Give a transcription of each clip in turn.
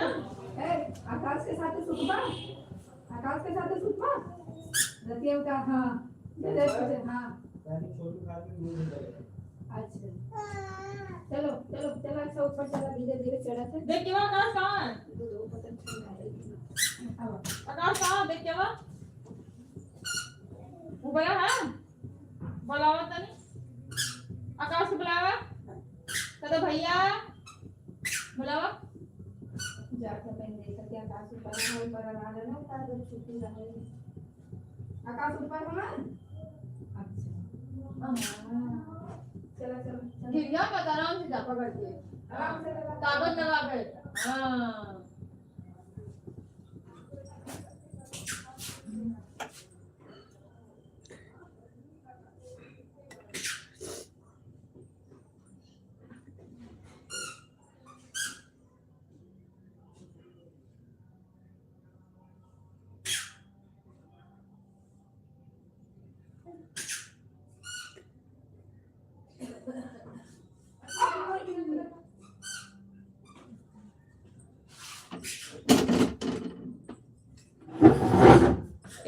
आकाश के साथ सुतवा, आकाश के साथ सुतवा रतिया का। हाँ हाँ अच्छा चलो चलो चलो अच्छा ऊपर चला, धीरे धीरे चढ़ा थे। देख के आकाश कहाँ है? आकाश कहाँ देख के वो बड़ा है, बुलावा तनी आकाश को बुलावा तो भैया बुलावा जाकर मैं देख सकती आकाश ऊपर आ रहा ना तार जब छुट्टी रहे आकाश ऊपर होना। अच्छा चलो चलो गिरिया मत, आराम से जा पकड़ के, आराम से कागज लगा के। हाँ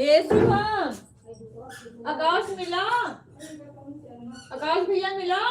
ए शुभम, आकाश मिला, आकाश भैया मिला।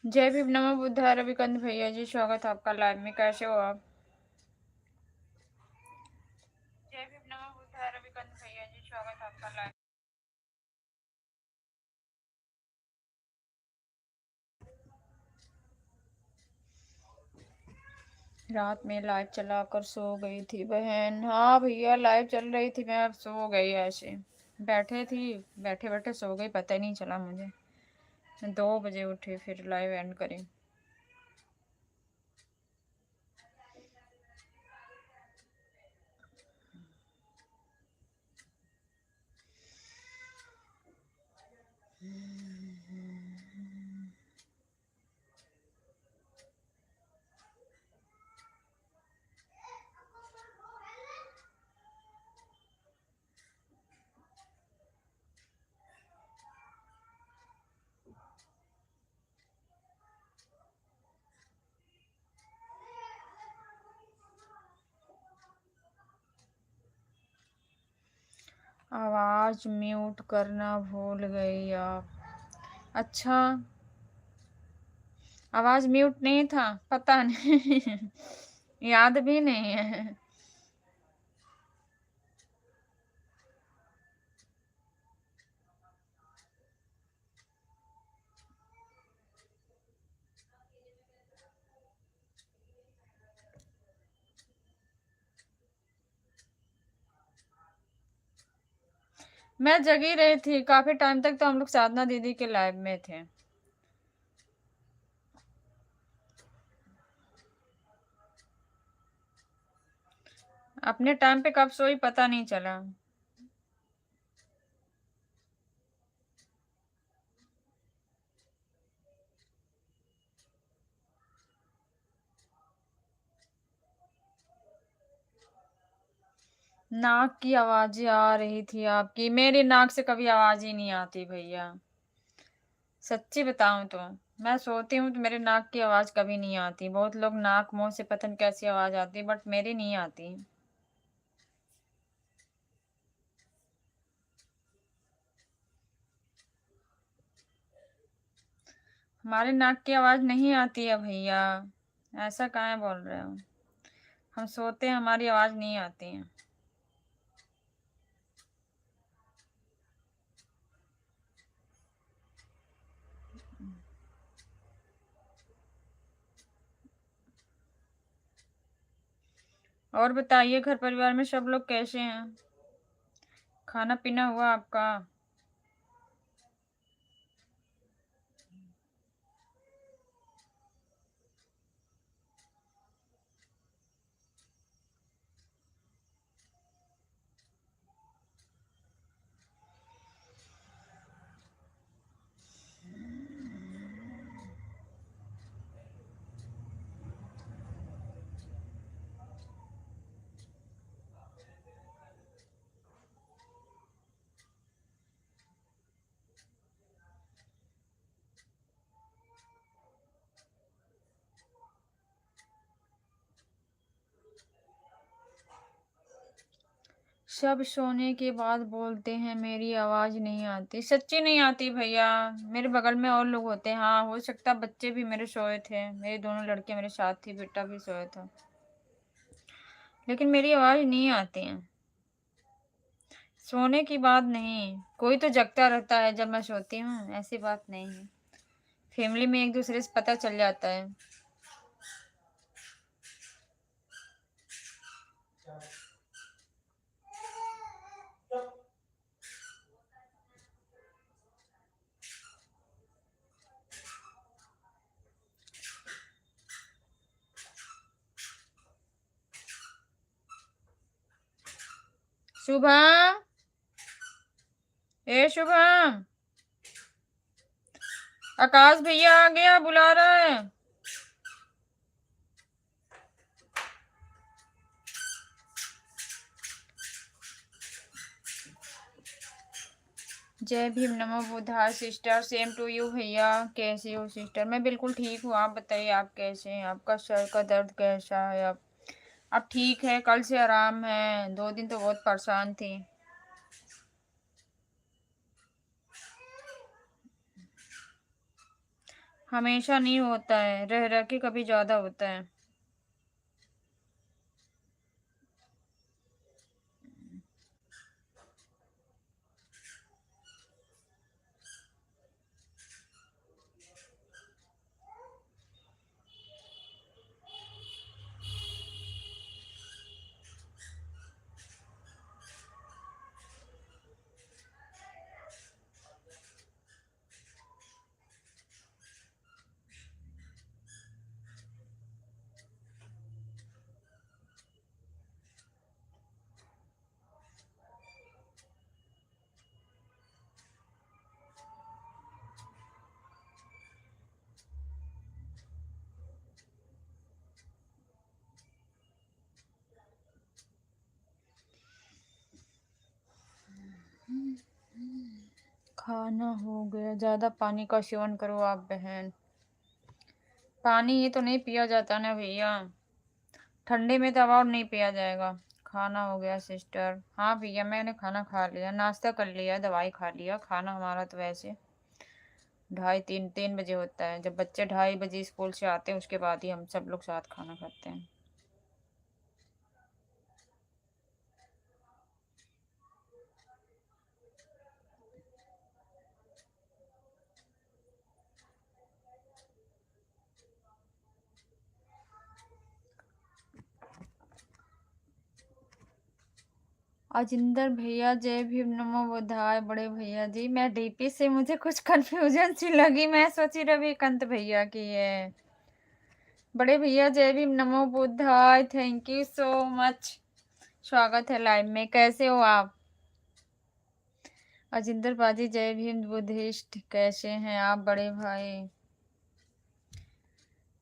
जय भीम नमो बुद्धाय रविकांत भैया जी, स्वागत है आपका लाइव में। कैसे हो आप? जय भीम नमो बुद्धाय रविकांत भैया जी, स्वागत है आपका लाइव। रात में लाइव चलाकर सो गई थी बहन। हाँ भैया, लाइव चल रही थी, मैं अब सो गई। ऐसे बैठे थी, बैठे बैठे सो गई, पता ही नहीं चला मुझे। 2 बजे उठे, फिर लाइव एंड करी। आवाज म्यूट करना भूल गई आप? अच्छा, आवाज म्यूट नहीं था, पता नहीं। याद भी नहीं है। मैं जगी रही थी काफी टाइम तक, तो हम लोग साधना दीदी के लाइव में थे। अपने टाइम पे कब सोई पता नहीं चला। नाक की आवाजें आ रही थी आपकी, मेरी नाक से कभी आवाज ही नहीं आती भैया। सच्ची बताऊं तो मैं सोती हूँ तो मेरे नाक की आवाज कभी नहीं आती। बहुत लोग नाक मुंह से पता नहीं कैसी आवाज आती, बट मेरी नहीं आती। हमारे नाक की आवाज नहीं आती है भैया, ऐसा काहे बोल रहे हो? हम सोते हैं, हमारी आवाज नहीं आती है। और बताइए, घर परिवार में सब लोग कैसे हैं? खाना पीना हुआ आपका? सब सोने के बाद बोलते हैं मेरी आवाज नहीं आती। सच्ची नहीं आती भैया, मेरे बगल में और लोग होते हैं। हाँ, हो सकता है बच्चे भी मेरे सोए थे, मेरी दोनों लड़कियां मेरे साथ थी, बेटा भी सोया था, लेकिन मेरी आवाज नहीं आती है। सोने की बात नहीं, कोई तो जगता रहता है जब मैं सोती हूँ, ऐसी बात नहीं है। फैमिली में एक दूसरे से पता चल जाता है। शुभम, ए शुभम, आकाश भैया आ गया, बुला रहा है। जय भीम नमो बुद्धाय सिस्टर, सेम टू यू भैया। कैसे हो सिस्टर? मैं बिल्कुल ठीक हूँ, आप बताइए आप कैसे हैं? आपका सर का दर्द कैसा है? अब ठीक है? कल से आराम है? 2 दिन तो बहुत परेशान थी। हमेशा नहीं होता है, रह रह के कभी ज्यादा होता है। खाना हो गया। ज्यादा पानी का सेवन करो आप बहन। पानी ही तो नहीं पिया जाता ना भैया, ठंडे में तो अब और नहीं पिया जाएगा। खाना हो गया सिस्टर। हाँ भैया मैंने खाना खा लिया, नाश्ता कर लिया, दवाई खा लिया। खाना हमारा तो वैसे 2:30-3 बजे होता है, जब बच्चे 2:30 बजे स्कूल से आते हैं उसके बाद ही हम सब लोग साथ खाना खाते हैं। अजिंदर भैया जय भीम नमो बुद्धाय। बड़े भैया जी मैं डीपी से मुझे कुछ कंफ्यूजन सी लगी, मैं सोची रविकांत भैया की है। बड़े भैया जय भीम नमो बुद्धाय, थैंक यू सो मच। स्वागत है लाइव में, कैसे हो आप? अजिंदर बाजी जय भीम बुद्धिस्ट, कैसे हैं आप बड़े भाई?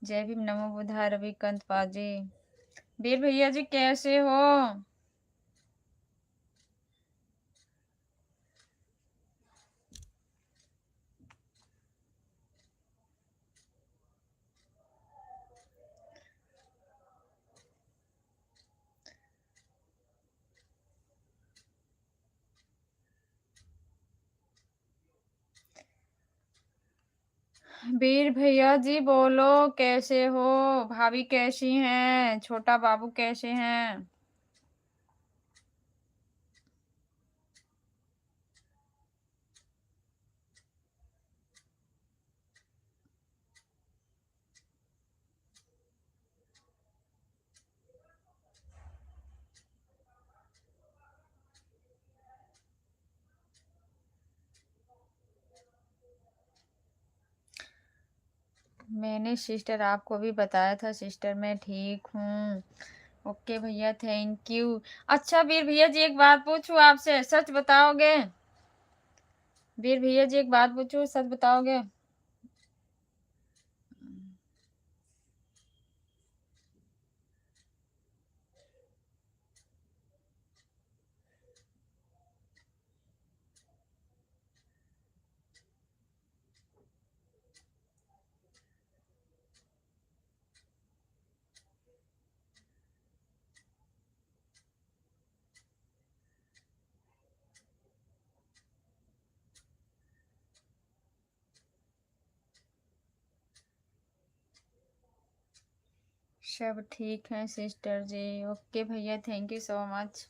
जय भीम नमो बुद्धाय रविकांत बाजी। वीर भैया जी कैसे हो? वीर भैया जी बोलो कैसे हो? भाभी कैसी हैं? छोटा बाबू कैसे हैं? मैंने सिस्टर आपको भी बताया था सिस्टर, मैं ठीक हूँ। ओके भैया थैंक यू। अच्छा वीर भैया जी एक बात पूछूं आपसे, सच बताओगे? वीर भैया जी एक बात पूछूं, सच बताओगे? सब ठीक है सिस्टर जी। ओके भैया थैंक यू सो मच।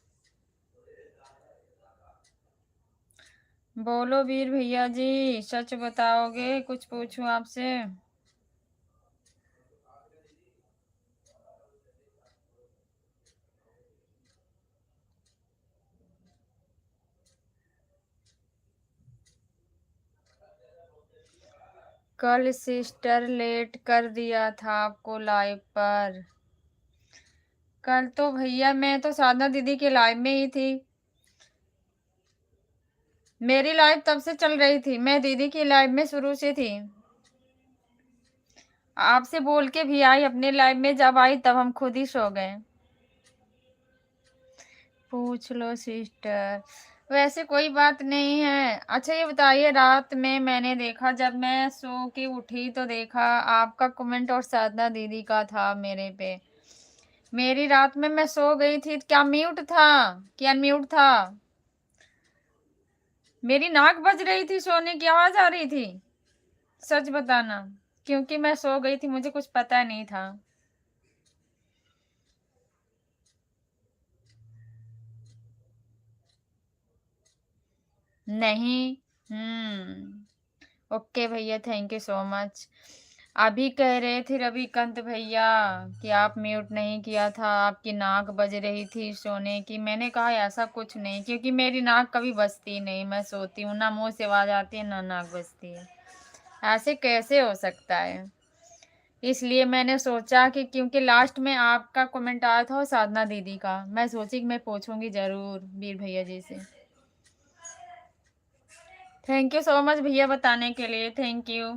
बोलो वीर भैया जी सच बताओगे? कुछ पूछूं आपसे? कल सिस्टर लेट कर दिया था आपको लाइव पर। कल तो भैया मैं तो साधना दीदी के लाइव में ही थी। मेरी लाइव तब से चल रही थी, मैं दीदी की लाइव में शुरू से थी। आपसे बोल के भी आई अपने लाइव में, जब आई तब हम खुद ही सो गए। पूछ लो सिस्टर, वैसे कोई बात नहीं है। अच्छा ये बताइए, रात में मैंने देखा, जब मैं सो के उठी तो देखा आपका कमेंट और साधना दीदी का था मेरे पे। मेरी रात में मैं सो गई थी, क्या म्यूट था क्या अनम्यूट था? मेरी नाक बज रही थी, सोने की आवाज आ रही थी? सच बताना। क्योंकि मैं सो गई थी, मुझे कुछ पता नहीं था। नहीं। ओके भैया, थैंक यू सो मच। अभी कह रहे थे रविकांत भैया कि आप म्यूट नहीं किया था, आपकी नाक बज रही थी सोने की। मैंने कहा ऐसा कुछ नहीं, क्योंकि मेरी नाक कभी बजती नहीं, मैं सोती हूँ ना, मुंह से आवाज आती है ना नाक बजती है। ऐसे कैसे हो सकता है? इसलिए मैंने सोचा कि क्योंकि लास्ट में आपका कमेंट आया था और साधना दीदी का, मैं सोची कि मैं पूछूंगी जरूर वीर भैया जी से। थैंक यू सो मच भैया बताने के लिए, थैंक यू।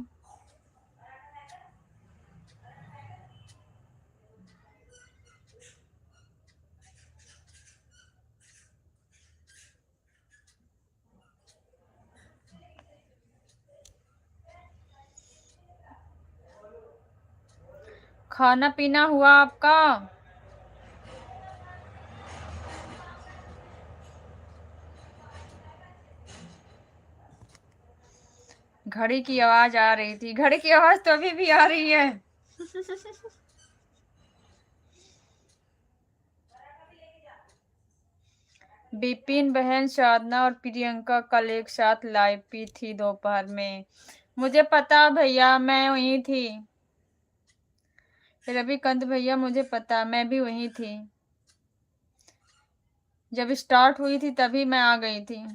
खाना पीना हुआ आपका? घड़ी की आवाज आ रही थी, घड़ी की आवाज तो अभी भी आ रही है। बिपिन, बहन साधना और प्रियंका कल एक साथ लाइव भी थी दोपहर में। मुझे पता भैया, मैं वहीं थी। रविकांत भैया मुझे पता, मैं भी वहीं थी। जब स्टार्ट हुई थी तभी मैं आ गई थी।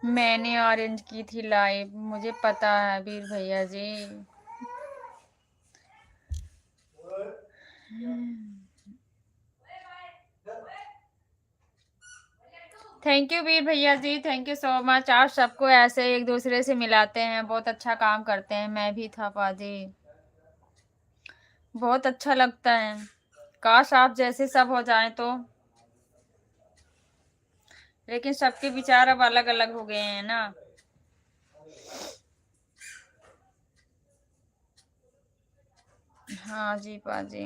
मैंने अरेंज की थी लाइव, मुझे पता है वीर भैया जी। थैंक यू वीर भैया जी, थैंक यू सो मच। आप सबको ऐसे एक दूसरे से मिलाते हैं, बहुत अच्छा काम करते हैं। मैं भी था पाजी, बहुत अच्छा लगता है। काश आप जैसे सब हो जाएं तो, लेकिन सबके विचार अब अलग अलग हो गए हैं ना। हाँ जी पाजी।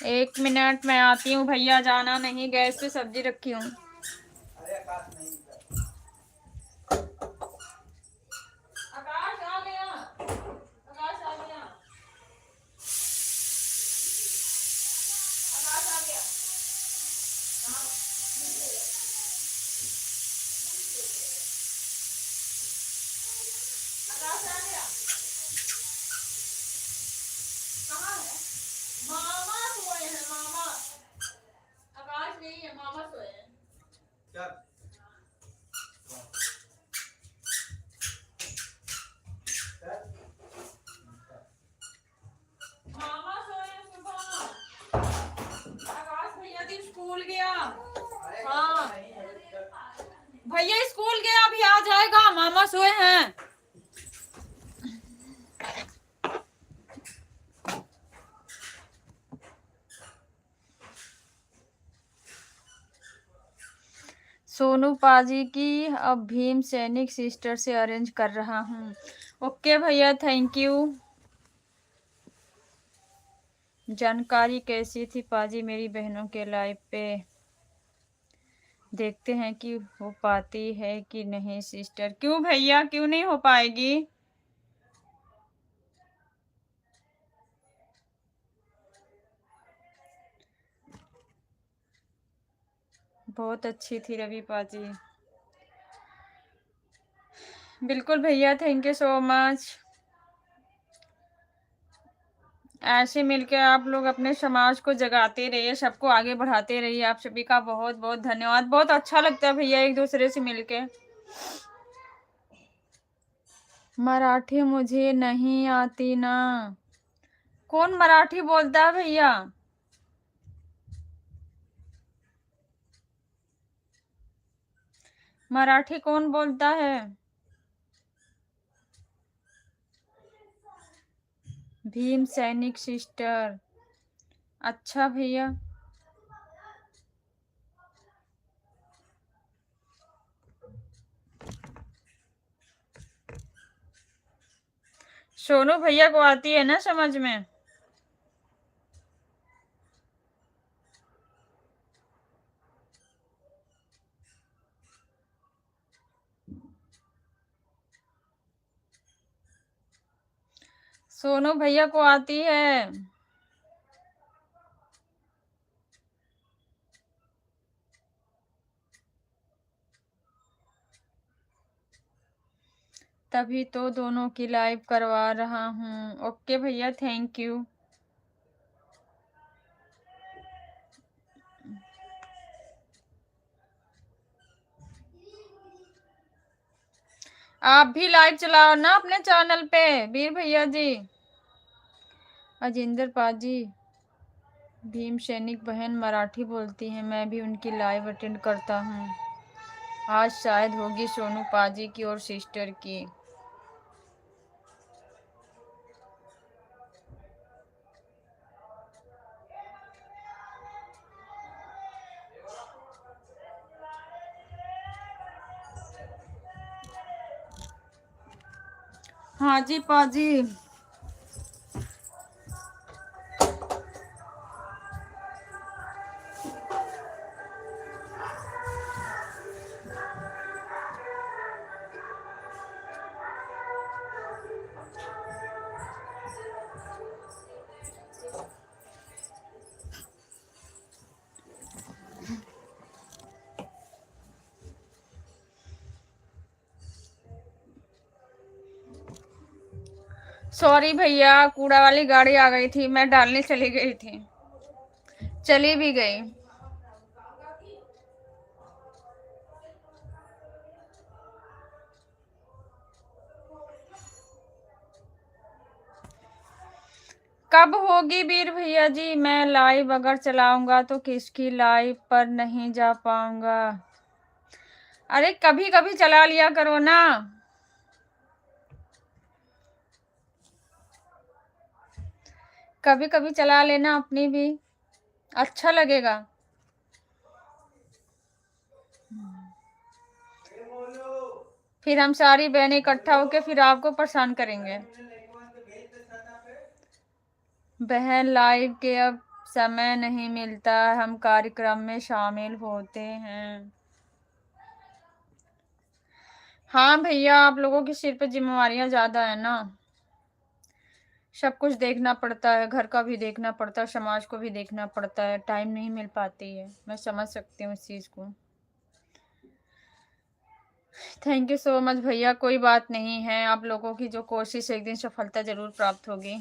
एक मिनट मैं आती हूँ भैया, जाना नहीं, गैस पे सब्जी रखी हूँ। आकाश आ गया, आकाश आ गया, आकाश आ गया। आकाश आ गया। कहाँ है? मामा सोए हैं, मामा। आकाश नहीं है, मामा सोए हैं। क्या? मामा सोए हैं सुबह। आकाश भैया भी स्कूल गया। हाँ भैया स्कूल गया, अभी आ जाएगा, मामा सोए हैं। सोनू पाजी की अब भीम सैनिक सिस्टर से अरेंज कर रहा हूँ। ओके भैया, थैंक यू। जानकारी कैसी थी पाजी मेरी बहनों के लाइव पे? देखते हैं कि हो पाती है कि नहीं सिस्टर। क्यों भैया, क्यों नहीं हो पाएगी? बहुत अच्छी थी रवि पाजी। बिल्कुल भैया, थैंक यू सो मच। ऐसे मिलकर आप लोग अपने समाज को जगाते रहिए, सबको आगे बढ़ाते रहिए। आप सभी का बहुत बहुत धन्यवाद। बहुत अच्छा लगता है भैया एक दूसरे से मिलके। मराठी मुझे नहीं आती ना। कौन मराठी बोलता है भैया? मराठी कौन बोलता है? भीम सैनिक सिस्टर। अच्छा भैया। सोनू भैया को आती है ना समझ में? सोनू भैया को आती है। तभी तो दोनों की लाइव करवा रहा हूँ। ओके भैया, थैंक यू। आप भी लाइव चलाओ ना अपने चैनल पे वीर भैया जी। अजिंदर पाजी। भीम सैनिक बहन मराठी बोलती है, मैं भी उनकी लाइव अटेंड करता हूँ। आज शायद होगी सोनू पाजी की और सिस्टर की। हाँ जी पाजी। सॉरी भैया, कूड़ा वाली गाड़ी आ गई थी, मैं डालने चली गई थी, चली भी गई। कब होगी वीर भैया जी? मैं लाइव अगर चलाऊंगा तो किसकी लाइव पर नहीं जा पाऊंगा। अरे कभी कभी चला लिया करो ना। कभी कभी चला लेना अपनी भी, अच्छा लगेगा। फिर हम सारी बहनें इकट्ठा होकर फिर आपको परेशान करेंगे। बहन लाइव के अब समय नहीं मिलता, हम कार्यक्रम में शामिल होते हैं। हाँ भैया, आप लोगों के सिर पे जिम्मेवारियां ज्यादा है ना, सब कुछ देखना पड़ता है, घर का भी देखना पड़ता है, समाज को भी देखना पड़ता है, टाइम नहीं मिल पाती है। मैं समझ सकती हूँ इस चीज को। थैंक यू सो मच भैया, कोई बात नहीं है। आप लोगों की जो कोशिश एक दिन सफलता जरूर प्राप्त होगी,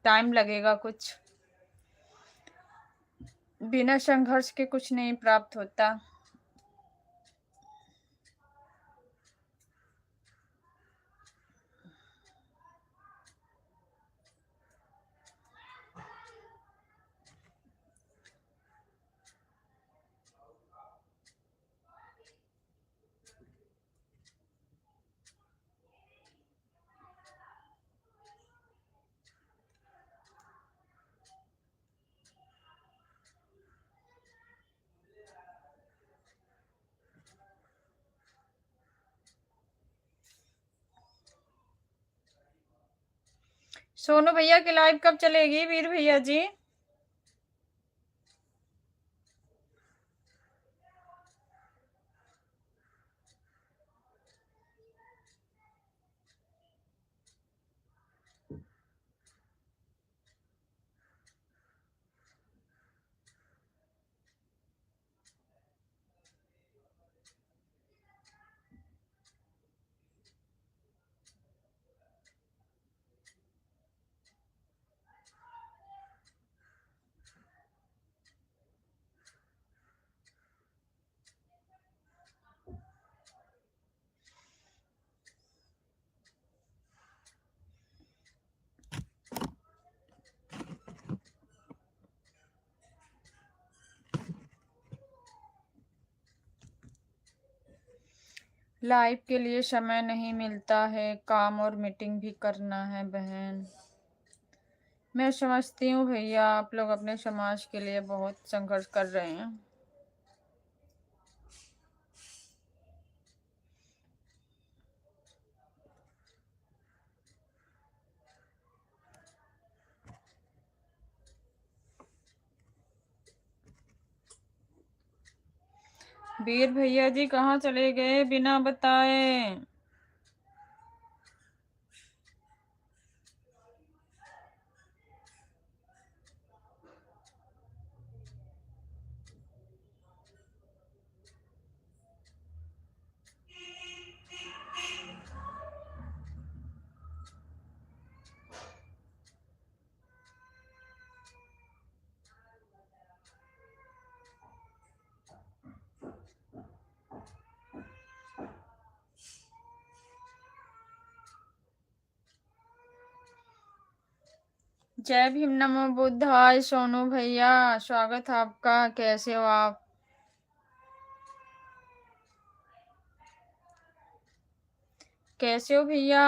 टाइम लगेगा कुछ, बिना संघर्ष के कुछ नहीं प्राप्त होता। सोनू भैया की लाइव कब चलेगी वीर भैया जी? लाइफ के लिए समय नहीं मिलता है, काम और मीटिंग भी करना है बहन। मैं समझती हूँ भैया, आप लोग अपने समाज के लिए बहुत संघर्ष कर रहे हैं। वीर भैया जी कहाँ चले गए बिना बताए? जय भीम, नमो बुद्धाय। सोनू भैया स्वागत है आपका, कैसे हो आप? कैसे हो भैया?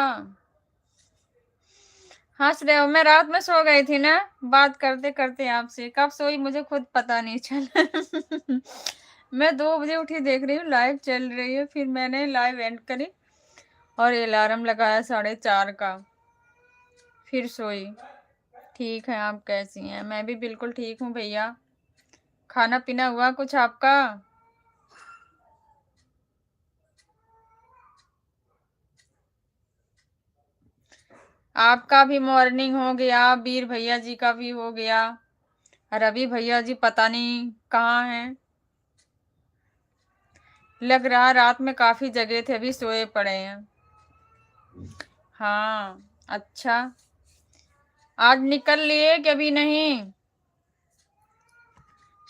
हंस रहे हो? मैं रात में सो गई थी ना, बात करते करते आपसे। कब सोई मुझे खुद पता नहीं चला। मैं 2 बजे उठी, देख रही हूँ लाइव चल रही है, फिर मैंने लाइव एंड करी और अलार्म लगाया 4:30 का, फिर सोई। ठीक है, आप कैसी हैं? मैं भी बिल्कुल ठीक हूँ भैया। खाना पीना हुआ कुछ आपका? आपका भी मॉर्निंग हो गया, वीर भैया जी का भी हो गया। रवि भैया जी पता नहीं कहाँ हैं। लग रहा रात में काफी जगे थे, अभी सोए पड़े हैं। हाँ, अच्छा। आज निकल लिए कि अभी नहीं?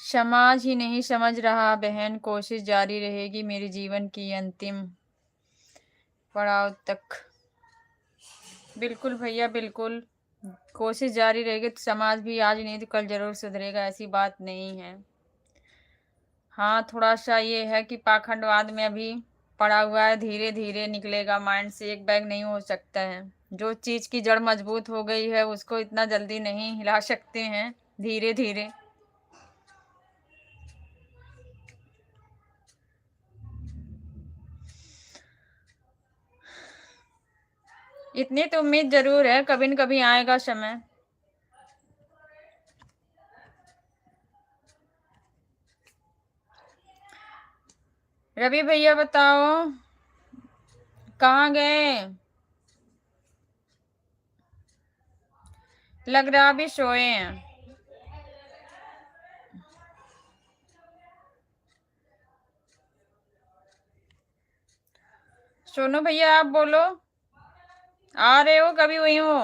समाज ही नहीं समझ रहा बहन, कोशिश जारी रहेगी मेरे जीवन की अंतिम पड़ाव तक। बिल्कुल भैया, बिल्कुल कोशिश जारी रहेगी तो समाज भी आज नहीं तो कल जरूर सुधरेगा, ऐसी बात नहीं है। हाँ, थोड़ा सा ये है कि पाखंडवाद में अभी पड़ा हुआ है, धीरे धीरे निकलेगा माइंड से, एक बैग नहीं हो सकता है। जो चीज की जड़ मजबूत हो गई है उसको इतना जल्दी नहीं हिला सकते हैं, धीरे धीरे। इतनी तो उम्मीद जरूर है, कभी न कभी आएगा समय। रवि भैया बताओ, कहाँ गए? लग रहा अभी सोए हैं। सोनू भैया आप बोलो, आ रहे हो कभी वही हो?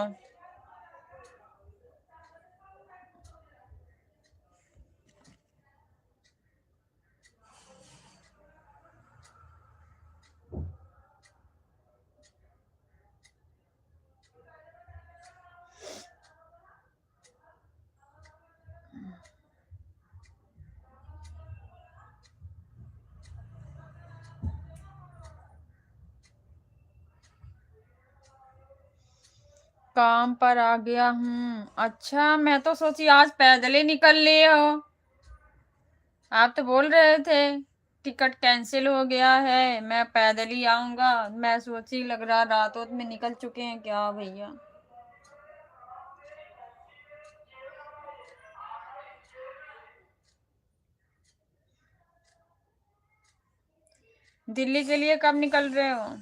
काम पर आ गया हूँ। अच्छा, मैं तो सोची आज पैदल ही निकल लिए हो। आप तो बोल रहे थे टिकट कैंसिल हो गया है, मैं पैदल ही आऊंगा। मैं सोची लग रहा रात में निकल चुके हैं क्या भैया। दिल्ली के लिए कब निकल रहे हो?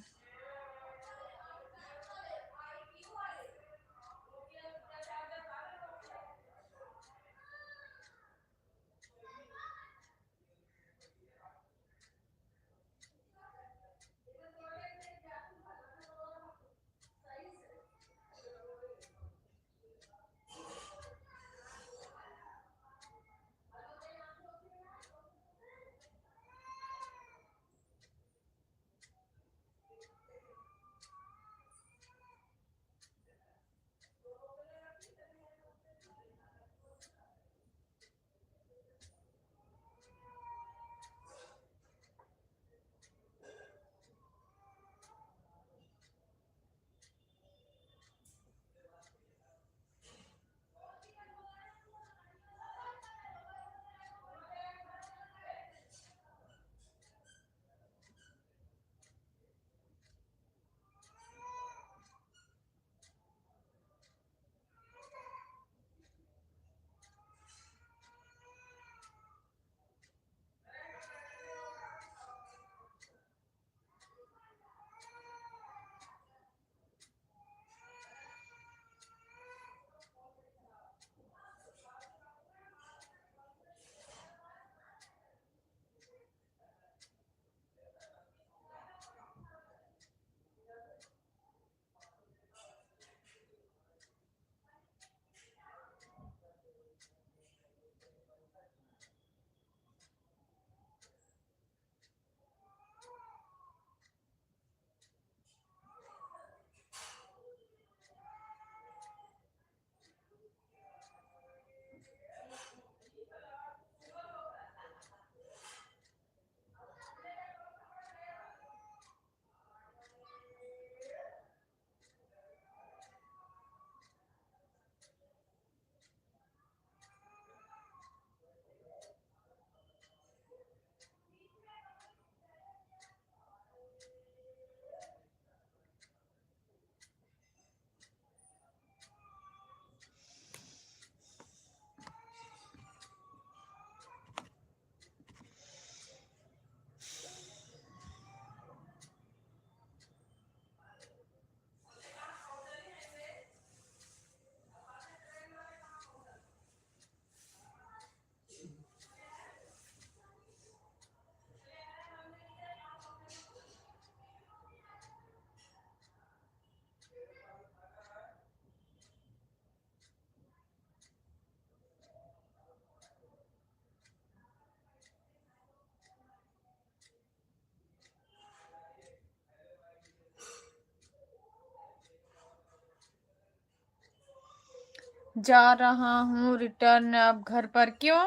जा रहा हूँ रिटर्न अब घर पर। क्यों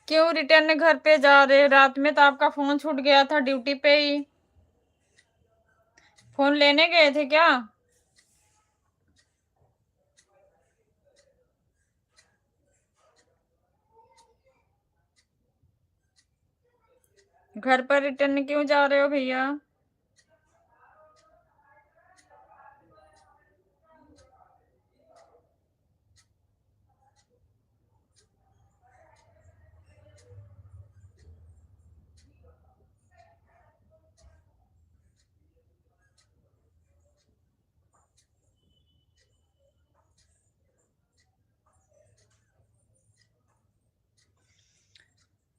क्यों रिटर्न घर पे जा रहे? रात में तो आपका फोन छूट गया था ड्यूटी पे ही। फोन लेने गए थे क्या? घर पर रिटर्न क्यों जा रहे हो भैया?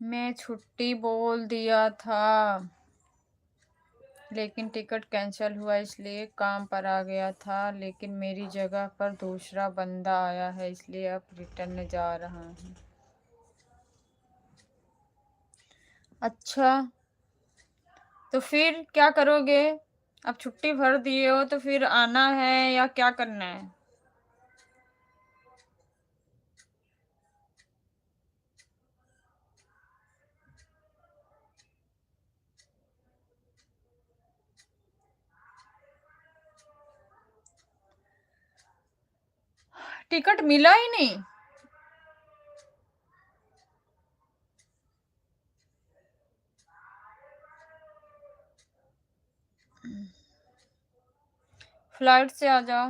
मैं छुट्टी बोल दिया था लेकिन टिकट कैंसिल हुआ इसलिए काम पर आ गया था, लेकिन मेरी जगह पर दूसरा बंदा आया है इसलिए अब रिटर्न जा रहा हूँ। अच्छा, तो फिर क्या करोगे? अब छुट्टी भर दिए हो तो फिर आना है या क्या करना है? टिकट मिला ही नहीं? फ्लाइट से आ जाओ।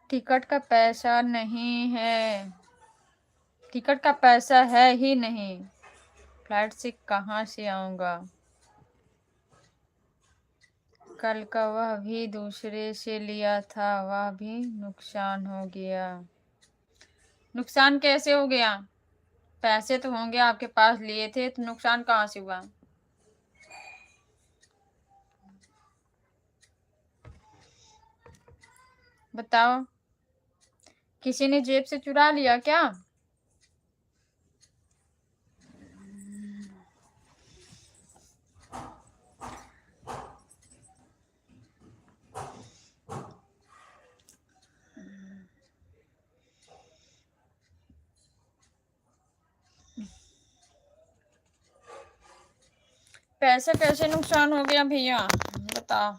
टिकट का पैसा नहीं है, टिकट का पैसा है ही नहीं, फ्लाइट से कहाँ से आऊंगा? कल का वह भी दूसरे से लिया था, वह भी नुकसान हो गया। नुकसान कैसे हो गया? पैसे तो होंगे आपके पास, लिए थे तो नुकसान कहाँ से हुआ? बताओ, किसी ने जेब से चुरा लिया क्या? पैसे कैसे नुकसान हो गया भैया, बताओ।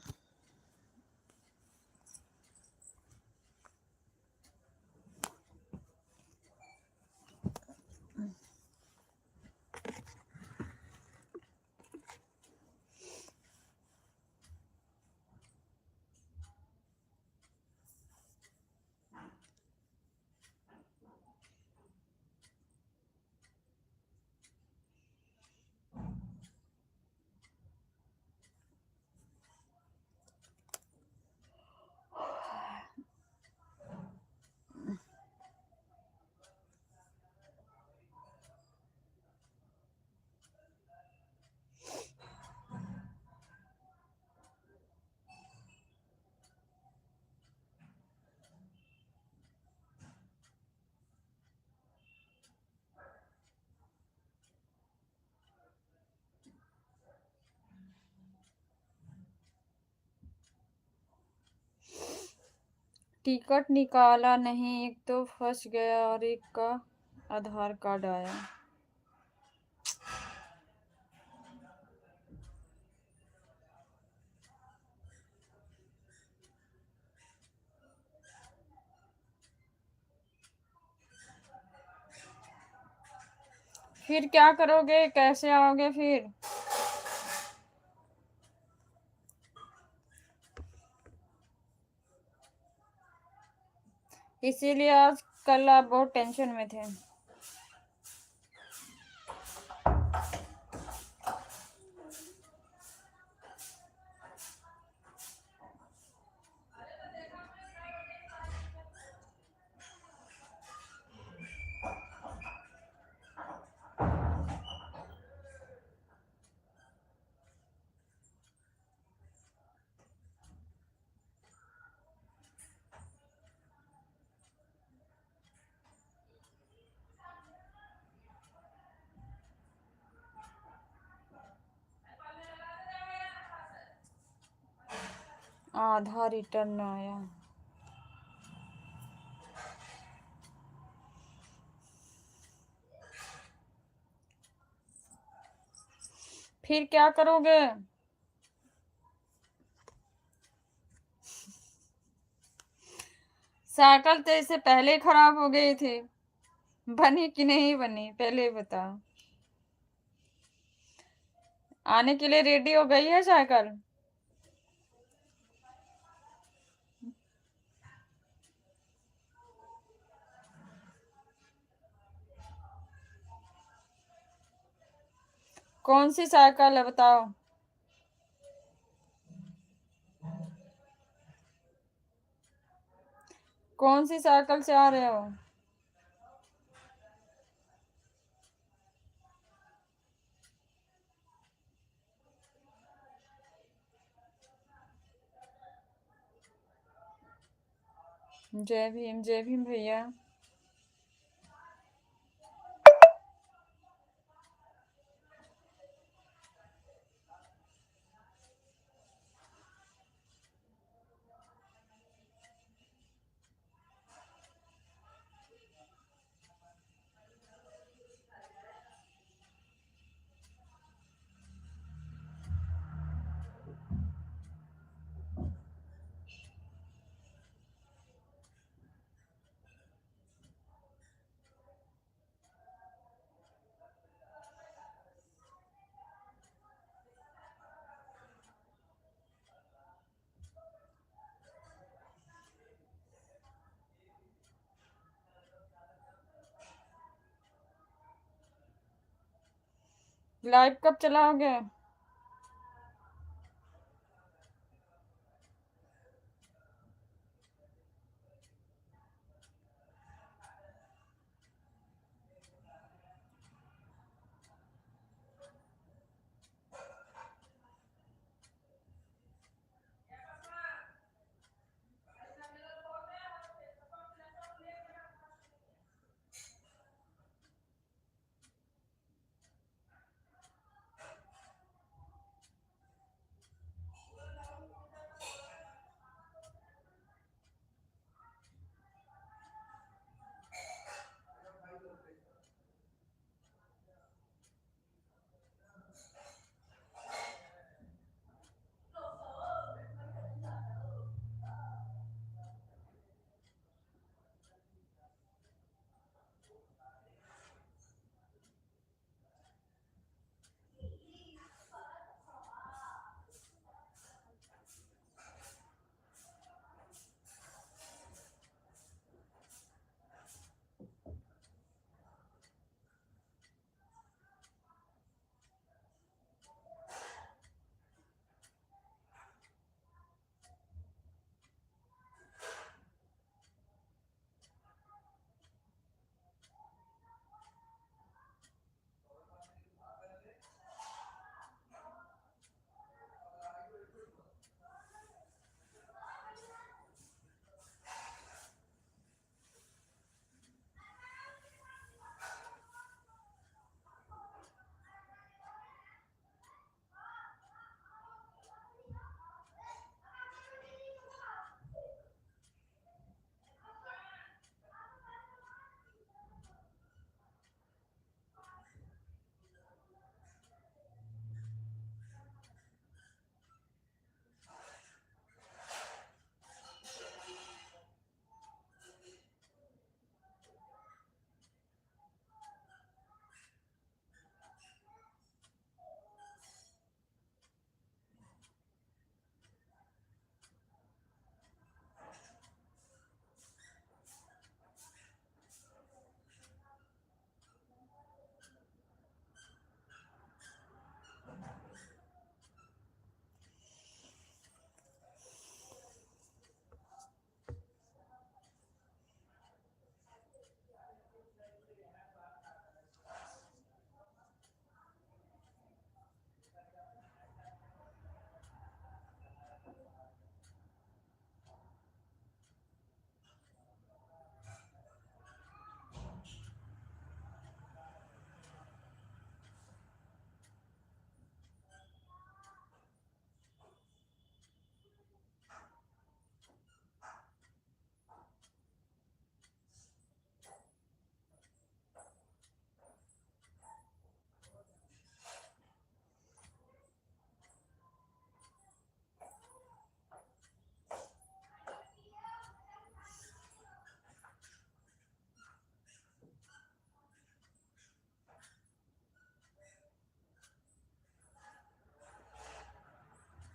टिकट निकाला नहीं, एक तो फंस गया और एक का आधार कार्ड आया। फिर क्या करोगे, कैसे आओगे फिर? इसीलिए आज कल आप बहुत टेंशन में थे। आधा रिटर्न आया। फिर क्या करोगे? साइकिल तो इससे पहले खराब हो गई थी, बनी कि नहीं बनी पहले बताओ। आने के लिए रेडी हो गई है साइकिल? कौन सी साइकिल है बताओ? कौन सी साइकिल से आ रहे हो? जय भीम भैया। लाइव कब चलाओगे?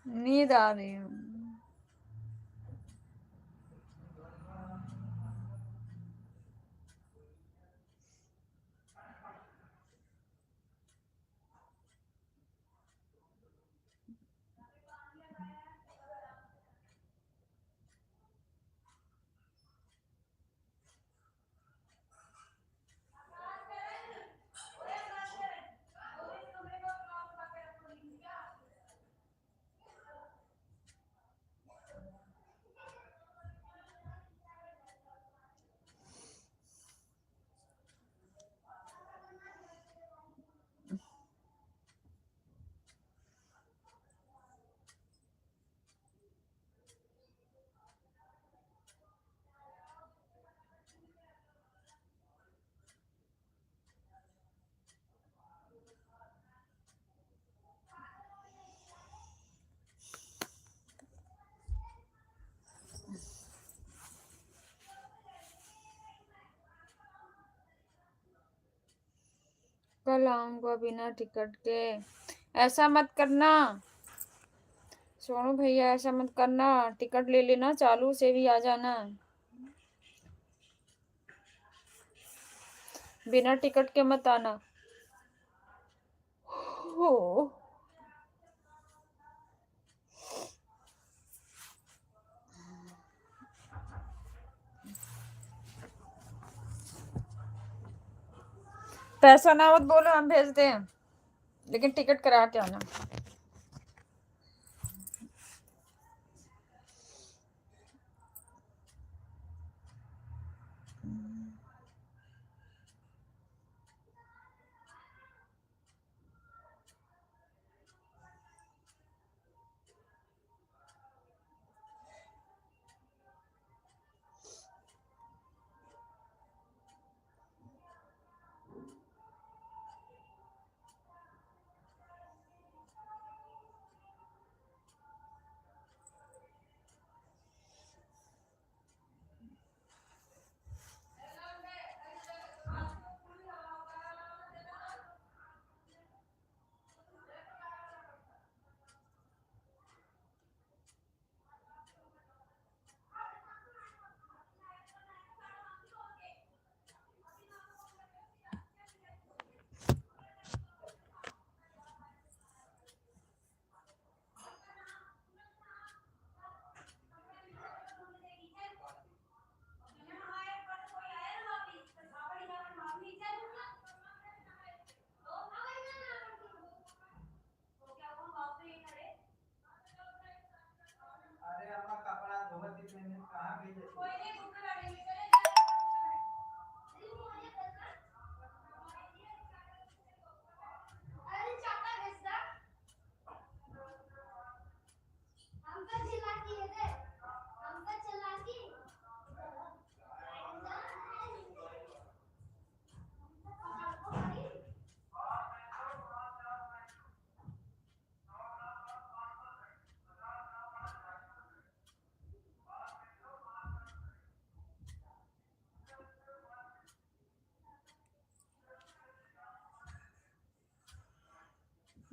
नींद आ रही है। कल आऊंगा बिना टिकट के। ऐसा मत करना सोनू भैया, ऐसा मत करना। टिकट ले लेना, चालू से भी आ जाना। बिना टिकट के मत आना। हो पैसा ना मत बोलो, हम भेज दें, लेकिन टिकट करा के आना।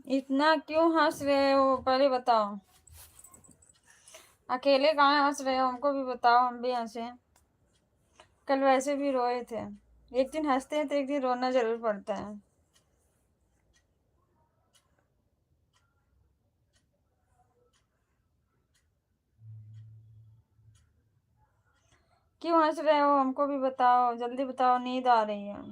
इतना क्यों हंस रहे हो, पहले बताओ। अकेले कहाँ हंस रहे हो, हमको भी बताओ, हम भी हंसे। कल वैसे भी रोए थे। एक दिन हंसते हैं तो एक दिन रोना जरूर पड़ता है। क्यों हंस रहे हो, हमको भी बताओ, जल्दी बताओ, नींद आ रही है।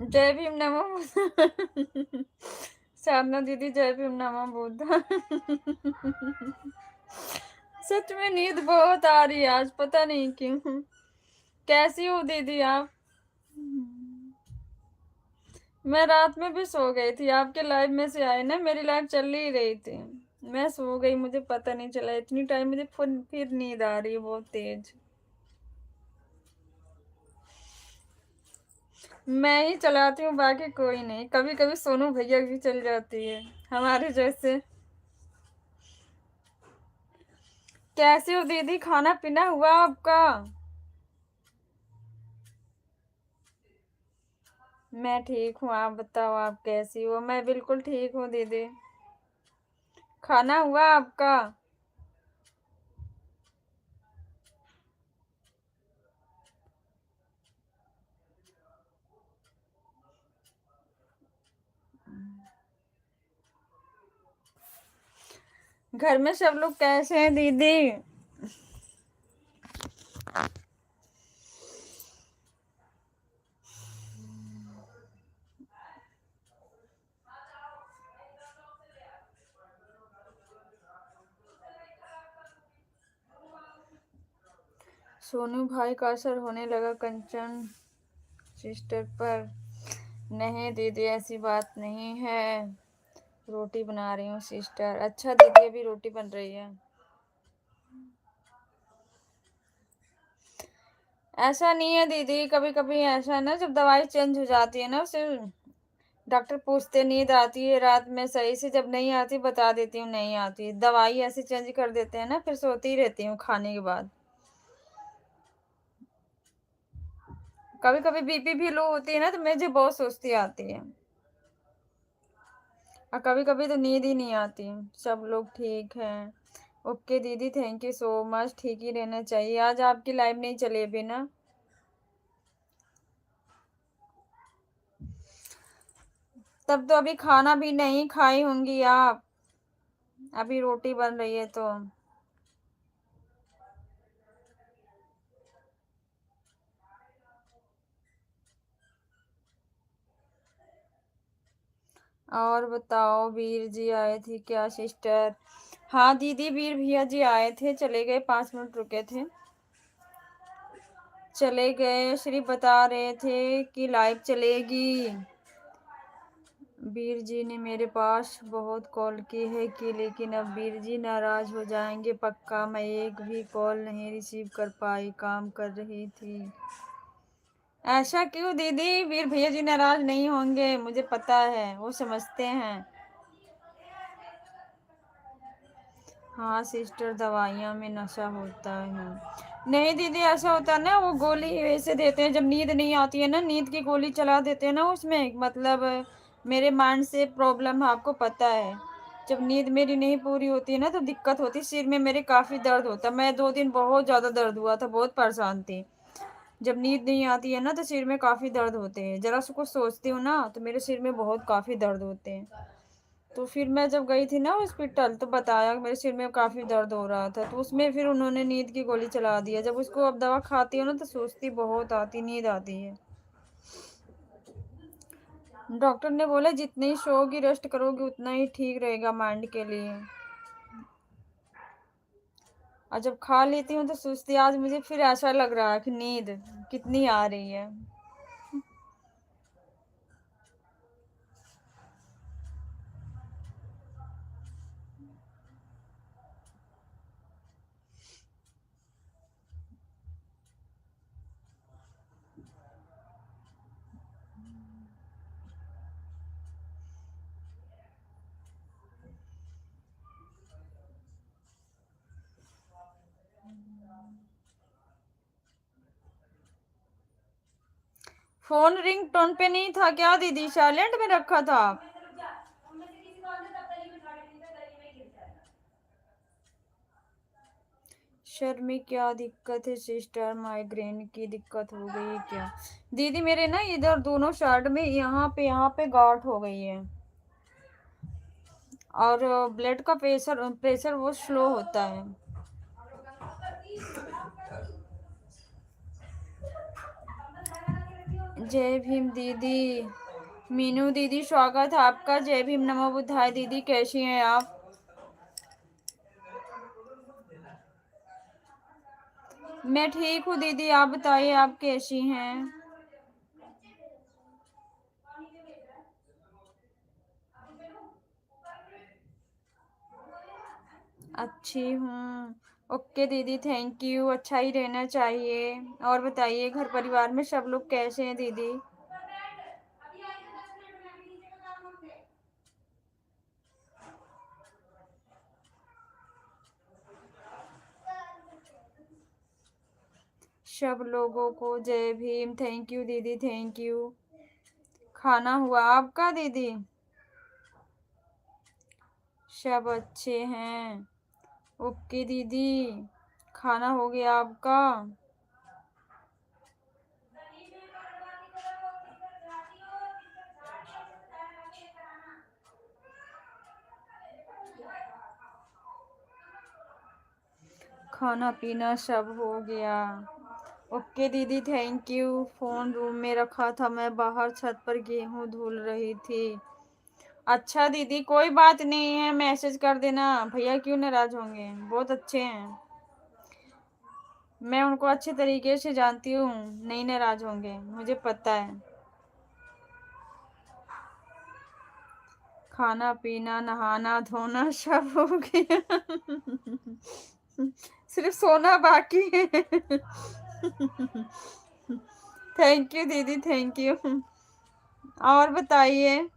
जय भीम नमो बुद्धा। साधना दीदी जय भीम नमो बुद्धा। सच में नींद बहुत आ रही है आज, पता नहीं क्यों। कैसी हो दीदी आप? मैं रात में भी सो गई थी, आपके लाइव में से आए ना, मेरी लाइव चल ही रही थी, मैं सो गई, मुझे पता नहीं चला। इतनी टाइम मुझे फिर नींद आ रही है बहुत तेज। मैं ही चलाती हूँ, बाकी कोई नहीं। कभी कभी सोनू भैया भी चल जाती है हमारे जैसे। कैसे हो दीदी, खाना पीना हुआ आपका? मैं ठीक हूँ, आप बताओ आप कैसी हो? मैं बिल्कुल ठीक हूँ दीदी। खाना हुआ आपका? घर में सब लोग कैसे हैं दीदी? सोनू भाई का असर होने लगा कंचन सिस्टर पर? नहीं दीदी, ऐसी बात नहीं है। रोटी बना रही हूँ सिस्टर। अच्छा दीदी, अभी रोटी बन रही है? ऐसा नहीं है दीदी, कभी कभी ऐसा है ना, जब दवाई चेंज हो जाती है ना, उसे डॉक्टर पूछते नींद आती है रात में सही से, जब नहीं आती बता देती हूँ नहीं आती, दवाई ऐसे चेंज कर देते हैं ना, फिर सोती ही रहती हूँ खाने के बाद। कभी कभी बीपी भी लो होती है ना, तो मुझे बहुत सुस्ती आती है, और कभी कभी तो नींद ही नहीं आती। सब लोग ठीक हैं। ओके दीदी, थैंक यू सो मच। ठीक ही रहना चाहिए। आज आपकी लाइव नहीं चली अभी ना? तब तो अभी खाना भी नहीं खाई होंगी आप, अभी रोटी बन रही है तो। और बताओ, वीर जी आए थे क्या सिस्टर? हाँ दीदी, वीर भैया जी आए थे, चले गए, 5 मिनट रुके थे, चले गए। श्री बता रहे थे कि लाइव चलेगी, वीर जी ने मेरे पास बहुत कॉल की है कि लेकिन अब वीर जी नाराज हो जाएंगे पक्का। मैं एक भी कॉल नहीं रिसीव कर पाई, काम कर रही थी। ऐसा क्यों दीदी? वीर भैया जी नाराज नहीं होंगे, मुझे पता है, वो समझते हैं। हाँ सिस्टर, दवाइयाँ में नशा होता है। नहीं दीदी, ऐसा होता है ना, वो गोली वैसे देते हैं जब नींद नहीं आती है ना, नींद की गोली चला देते हैं ना उसमें। मतलब मेरे माइंड से प्रॉब्लम है, आपको पता है। जब नींद मेरी नहीं पूरी होती है ना तो दिक्कत होती है, सिर में मेरे काफ़ी दर्द होता है। मैं 2 दिन बहुत ज़्यादा दर्द हुआ था, बहुत परेशान थी। जब नींद नहीं आती है ना तो सिर में काफ़ी दर्द होते हैं, जरा सा कुछ सोचती हूँ ना तो मेरे सिर में बहुत काफ़ी दर्द होते हैं। तो फिर मैं जब गई थी ना हॉस्पिटल तो बताया कि मेरे सिर में काफ़ी दर्द हो रहा था, तो उसमें फिर उन्होंने नींद की गोली चला दिया। जब उसको अब दवा खाती हूँ ना तो सोचती बहुत आती, नींद आती है। डॉक्टर ने बोला जितनी सोओगी रेस्ट करोगी उतना ही ठीक रहेगा माइंड के लिए। और जब खा लेती हूँ तो सोचती आज मुझे फिर ऐसा लग रहा है कि नींद कितनी आ रही है। फोन रिंग टोन पे नहीं था क्या दीदी? साइलेंट में रखा था। सर में क्या दिक्कत है सिस्टर? माइग्रेन की दिक्कत हो गई है क्या? दीदी मेरे ना इधर दोनों साइड में यहाँ पे गांठ हो गई है, और ब्लड का प्रेशर प्रेशर वो स्लो होता है। जय भीम दीदी। मीनू दीदी स्वागत है आपका। जय भीम, नमो बुद्धाय। दीदी कैसी हैं आप? मैं ठीक हूँ दीदी, आप बताइए आप कैसी हैं? अच्छी हूँ। ओके दीदी, थैंक यू। अच्छा ही रहना चाहिए। और बताइए घर परिवार में सब लोग कैसे हैं दीदी? सब लोगों को जय भीम। थैंक यू दीदी, थैंक यू। खाना हुआ आपका दीदी? सब अच्छे हैं। ओके दीदी, खाना हो गया आपका? खाना पीना सब हो गया। ओके दीदी, थैंक यू। फ़ोन रूम में रखा था, मैं बाहर छत पर गेहूं धुल रही थी। अच्छा दीदी, कोई बात नहीं है, मैसेज कर देना। भैया क्यों नाराज होंगे, बहुत अच्छे हैं। मैं उनको अच्छे तरीके से जानती हूँ, नहीं नाराज होंगे, मुझे पता है। खाना पीना नहाना धोना सब हो गया। सिर्फ सोना बाकी है। थैंक यू दीदी, थैंक यू। और बताइए।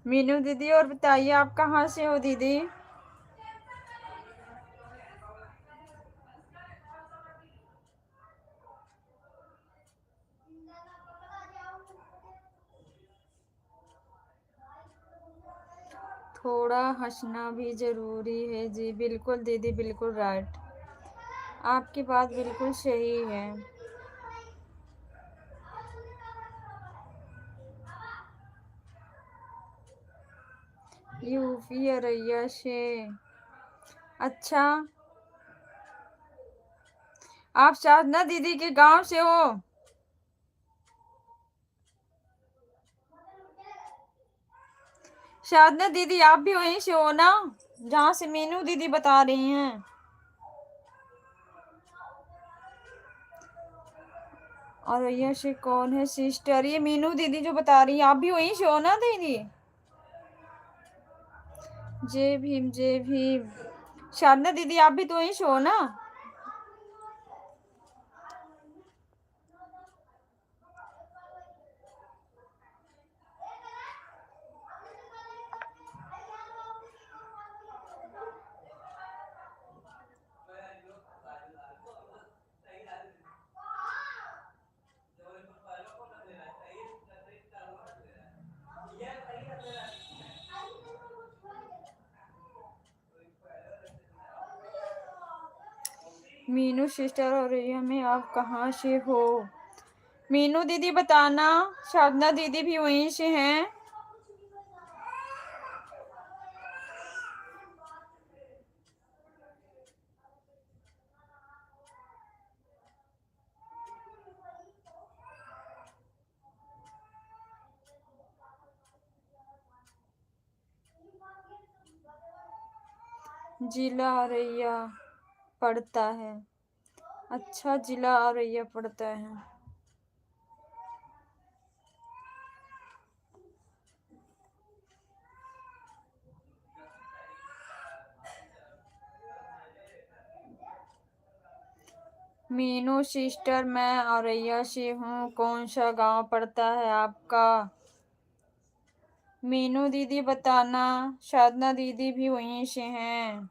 मीनू दीदी, और बताइए आप कहाँ से हो दीदी? थोड़ा हंसना भी जरूरी है। जी बिल्कुल दीदी, बिल्कुल राइट, आपकी बात बिल्कुल सही है। यूपी अरैया से। अच्छा, आप साधना दीदी के गांव से हो? शादना दीदी आप भी वहीं से हो ना, जहाँ से मीनू दीदी बता रही हैं? और ये से कौन है सिस्टर? ये मीनू दीदी जो बता रही है, आप भी वहीं से हो ना दीदी? जय भीम जय भीम। शादना दीदी आप भी तो वहीं से हो ना? मीनू सिस्टर और रिया में आप कहाँ से हो? मीनू दीदी बताना, शादना दीदी भी वहीं से हैं? जिला औरैया पड़ता है। अच्छा, जिला औरैया पड़ता है। मीनू सिस्टर मैं औरैया से हूँ, कौन सा गांव पड़ता है आपका? मीनू दीदी बताना, साधना दीदी भी वहीं से हैं।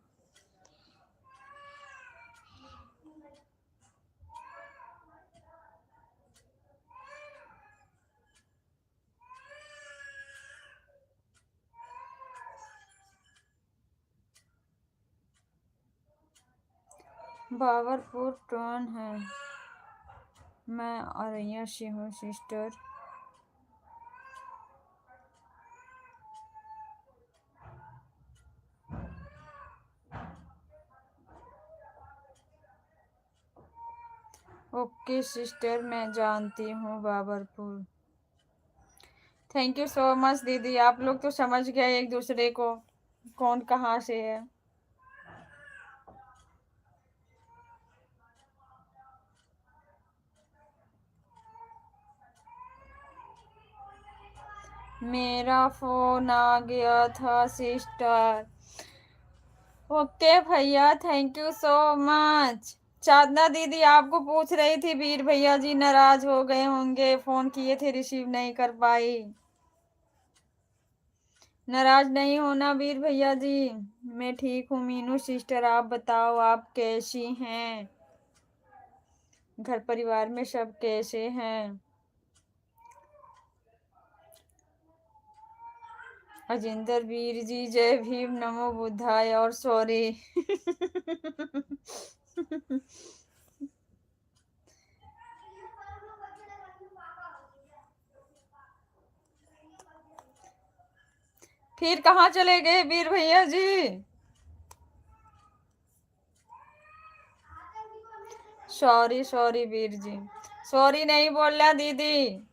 बाबरपुर टोन है। मैं औरैया से हूँ सिस्टर। ओके सिस्टर, मैं जानती हूँ Babarpur. Thank you so much दीदी, आप लोग तो समझ गए एक दूसरे को कौन कहाँ से है। मेरा फोन आ गया था सिस्टर। ओके भैया, थैंक यू सो मच। साधना दीदी आपको पूछ रही थी, वीर भैया जी नाराज हो गए होंगे, फोन किए थे रिसीव नहीं कर पाई। नाराज नहीं होना वीर भैया जी, मैं ठीक हूँ। मीनू सिस्टर आप बताओ, आप कैसी हैं? घर परिवार में सब कैसे हैं? अजिंदर वीर जी जय भीम, नमो बुद्धाय और सॉरी। फिर कहाँ चले गए वीर भैया जी? Sorry sorry Veer ji, sorry नहीं बोलना दीदी।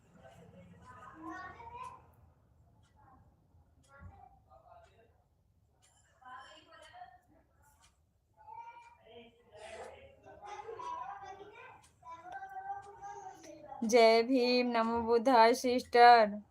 जय भीम, नमो बुद्धाय सिस्टर।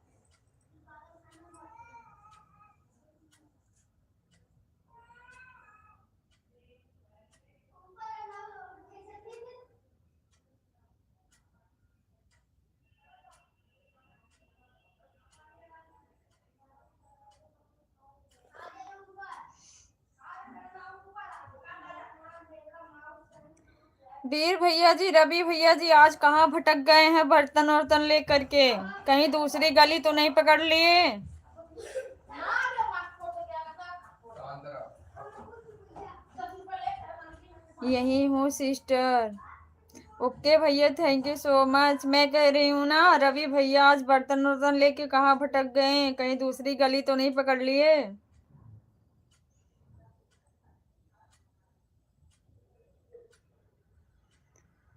वीर भैया जी, रवि भैया जी आज कहाँ भटक गए हैं बर्तन वर्तन लेकर के? कहीं दूसरी गली तो नहीं पकड़ लिए? यही हूँ सिस्टर। ओके भैया, थैंक यू सो मच। मैं कह रही हूँ ना, रवि भैया आज बर्तन वर्तन लेके कहाँ भटक गए? कहीं दूसरी गली तो नहीं पकड़ लिए?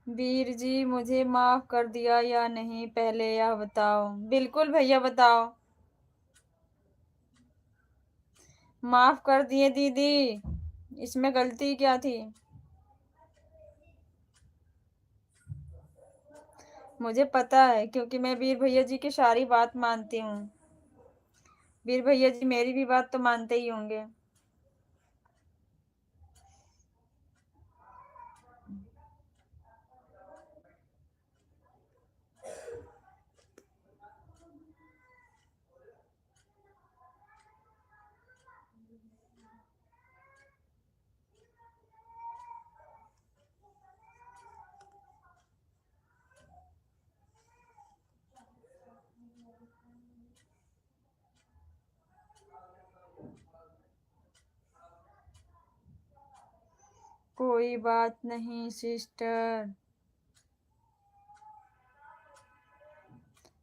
वीर जी मुझे माफ कर दिया या नहीं, पहले यह बताओ। बिल्कुल भैया बताओ। माफ कर दिए दीदी, इसमें गलती क्या थी? मुझे पता है, क्योंकि मैं वीर भैया जी की सारी बात मानती हूँ। वीर भैया जी मेरी भी बात तो मानते ही होंगे। कोई बात नहीं सिस्टर।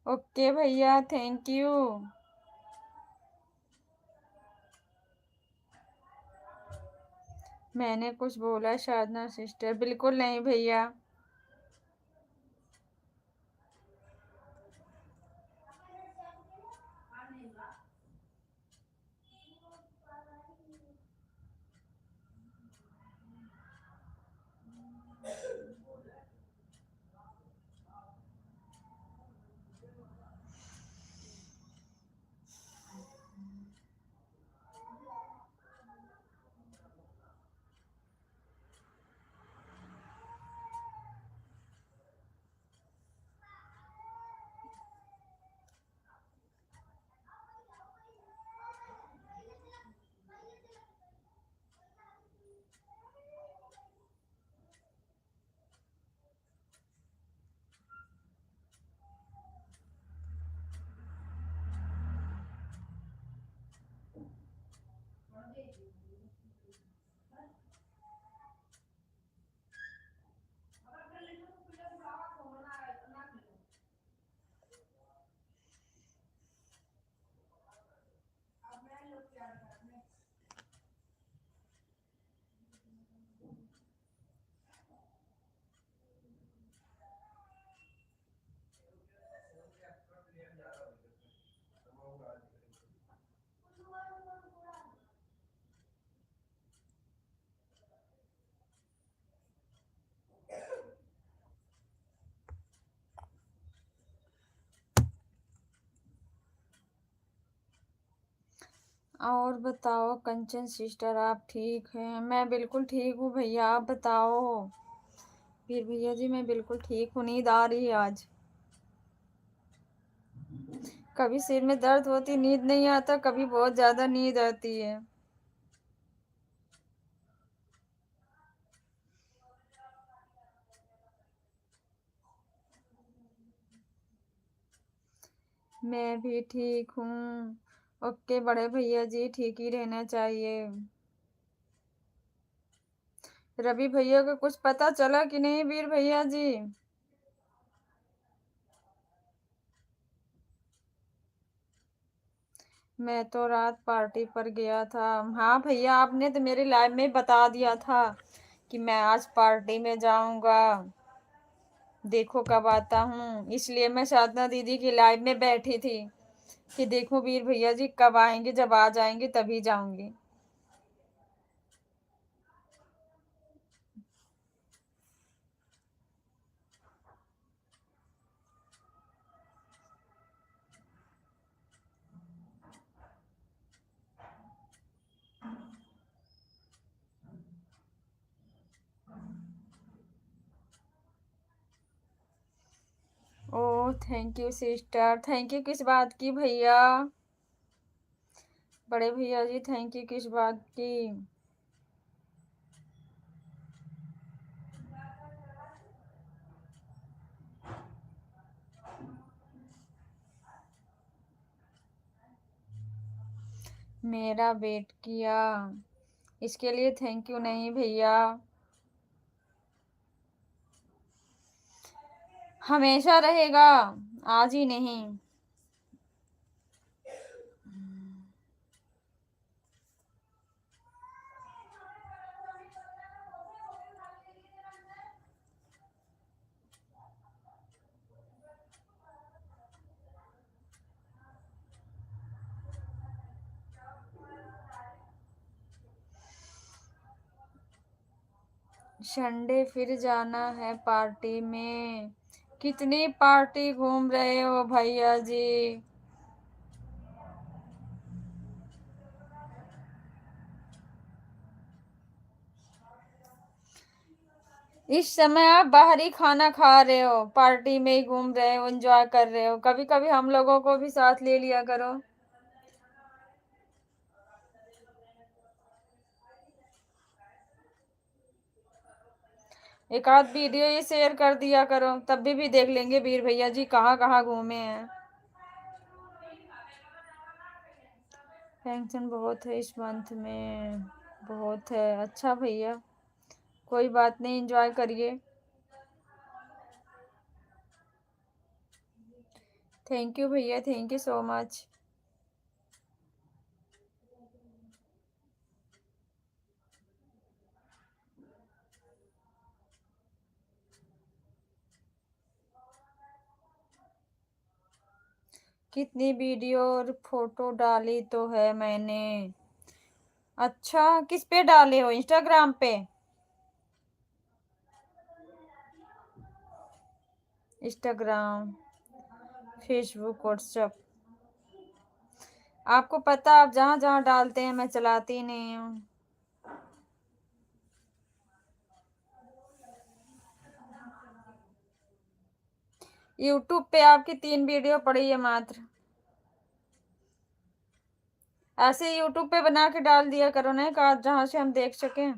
ओके भैया, थैंक यू। मैंने कुछ बोला साधना सिस्टर? बिल्कुल नहीं भैया। और बताओ कंचन सिस्टर, आप ठीक हैं? मैं बिल्कुल ठीक हूँ भैया, आप बताओ। फिर भैया जी मैं बिल्कुल ठीक हूँ, नींद आ रही है आज। कभी सिर में दर्द होती नींद नहीं आता, कभी बहुत ज्यादा नींद आती है। मैं भी ठीक हूँ। ओके बड़े भैया जी, ठीक ही रहना चाहिए। रवि भैया को कुछ पता चला कि नहीं वीर भैया जी? मैं तो रात पार्टी पर गया था। हाँ भैया, आपने तो मेरे लाइव में बता दिया था कि मैं आज पार्टी में जाऊंगा, देखो कब आता हूँ। इसलिए मैं साधना दीदी की लाइव में बैठी थी कि देखो वीर भैया जी कब आएंगे, जब आ जाएंगे तभी जाऊंगी। Oh thank you sister. Thank you किस बात की भैया? बड़े भैया जी थैंक यू किस बात की? मेरा वेट किया, इसके लिए थैंक यू नहीं भैया। हमेशा रहेगा, आज ही नहीं। संडे फिर जाना है पार्टी में। कितनी पार्टी घूम रहे हो भैया जी। इस समय आप बाहरी खाना खा रहे हो, पार्टी में ही घूम रहे हो, एंजॉय कर रहे हो। कभी कभी हम लोगों को भी साथ ले लिया करो। एक आध वीडियो ये शेयर कर दिया करो, तब भी देख लेंगे वीर भैया जी कहाँ कहाँ घूमे हैं। टेंशन बहुत है इस मंथ में, बहुत है। अच्छा भैया, कोई बात नहीं, एंजॉय करिए। थैंक यू भैया, थैंक यू सो मच। कितनी वीडियो और फोटो डाली तो है मैंने। अच्छा, किस पे डाले हो? इंस्टाग्राम पे? Instagram, Facebook, WhatsApp. आपको पता, आप जहाँ जहाँ डालते हैं मैं चलाती नहीं हूँ। यूट्यूब पे आपकी 3 वीडियो पड़ी है मात्र। ऐसे यूट्यूब पे बना के डाल दिया करो ना, का जहाँ से हम देख सकें।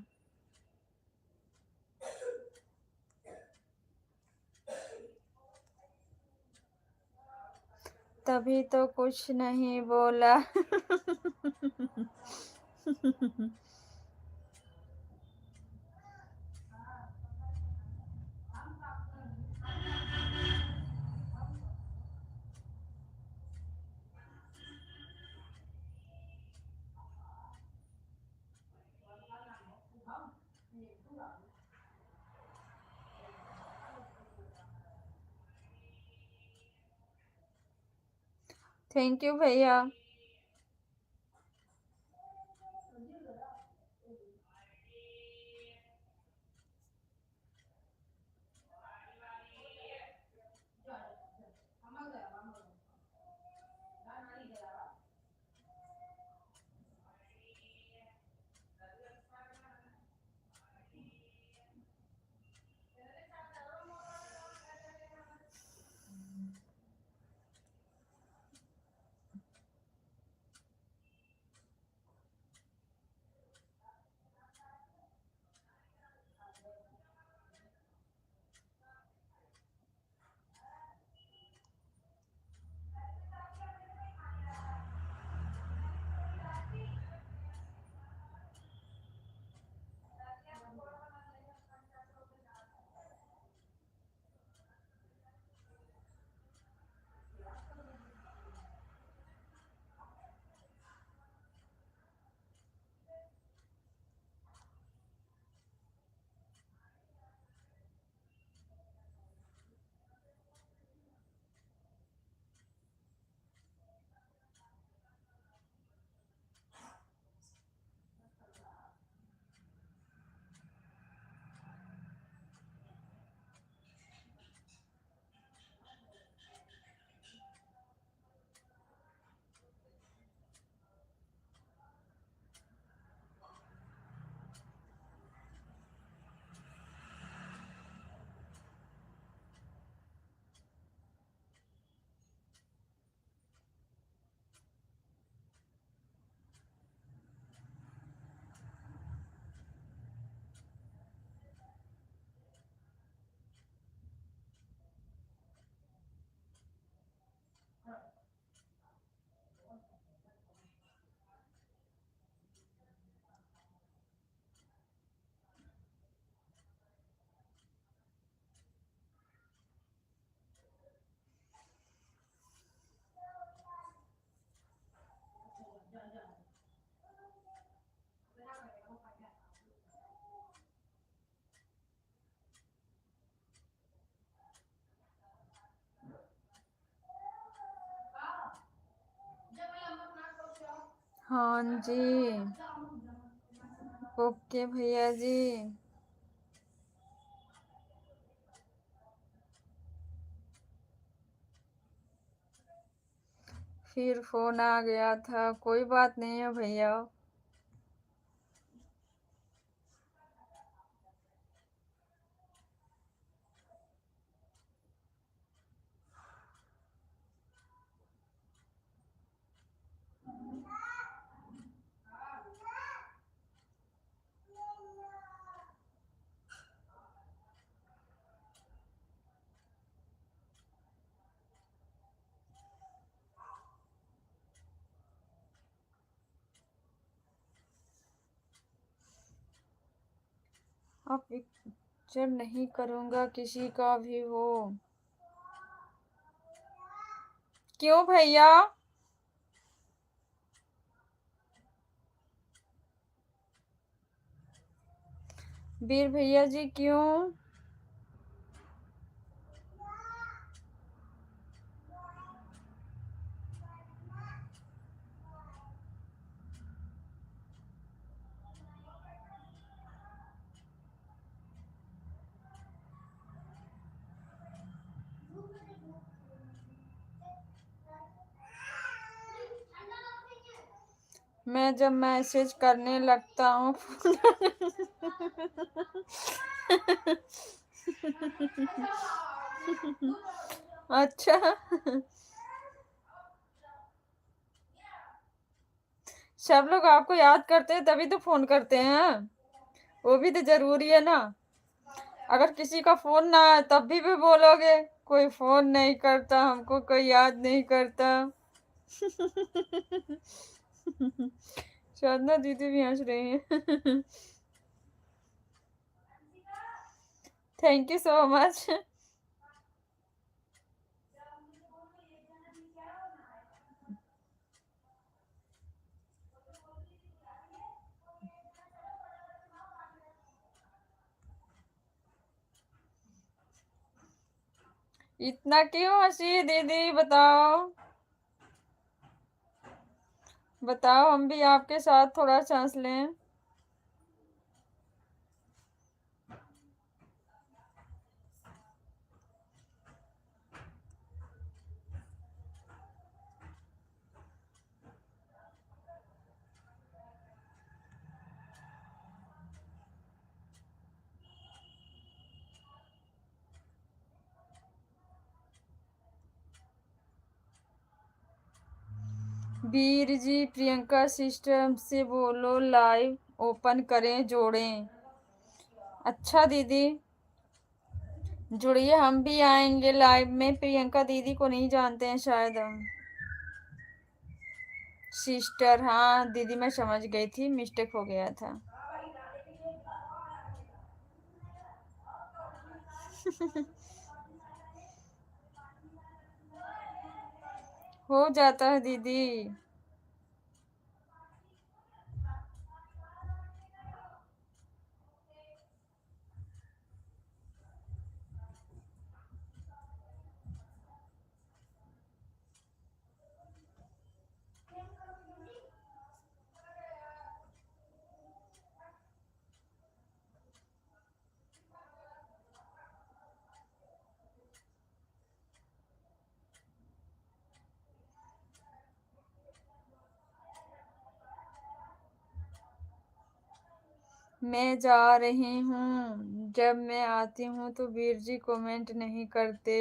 तभी तो कुछ नहीं बोला। थैंक यू भैया। हाँ जी, ओके भैया जी। फिर फोन आ गया था। कोई बात नहीं है भैया। अब पिक्चर नहीं करूंगा किसी का भी हो। क्यों भैया? वीर भैया जी क्यों? मैं जब मैसेज करने लगता हूँ अच्छा। सब लोग आपको याद करते हैं तभी तो फोन करते हैं। वो भी तो जरूरी है ना। अगर किसी का फोन ना आए तब भी बोलोगे कोई फोन नहीं करता, हमको कोई याद नहीं करता। साधना दीदी भी हंस रही है। Thank you so much. इतना क्यों हंसी दीदी, बताओ बताओ, हम भी आपके साथ थोड़ा सा हंस लें। वीर जी प्रियंका सिस्टम से बोलो लाइव ओपन करें, जोड़ें। अच्छा दीदी जुड़िए, हम भी आएंगे लाइव में। प्रियंका दीदी को नहीं जानते हैं शायद हम। सिस्टर, हाँ दीदी मैं समझ गई थी, मिस्टेक हो गया था। हो जाता है दीदी। मैं जा रही हूँ। जब मैं आती हूँ तो वीर जी कमेंट नहीं करते।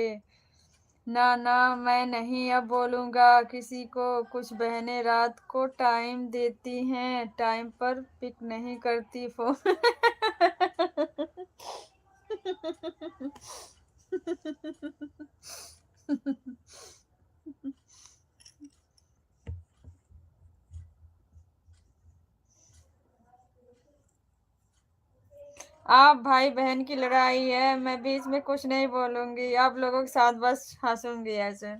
ना ना मैं नहीं अब बोलूँगा किसी को। कुछ बहनें रात को टाइम देती हैं, टाइम पर पिक नहीं करती फोन। आप भाई बहन की लड़ाई है, मैं बीच में कुछ नहीं बोलूंगी। आप लोगों के साथ बस हंसूंगी ऐसे।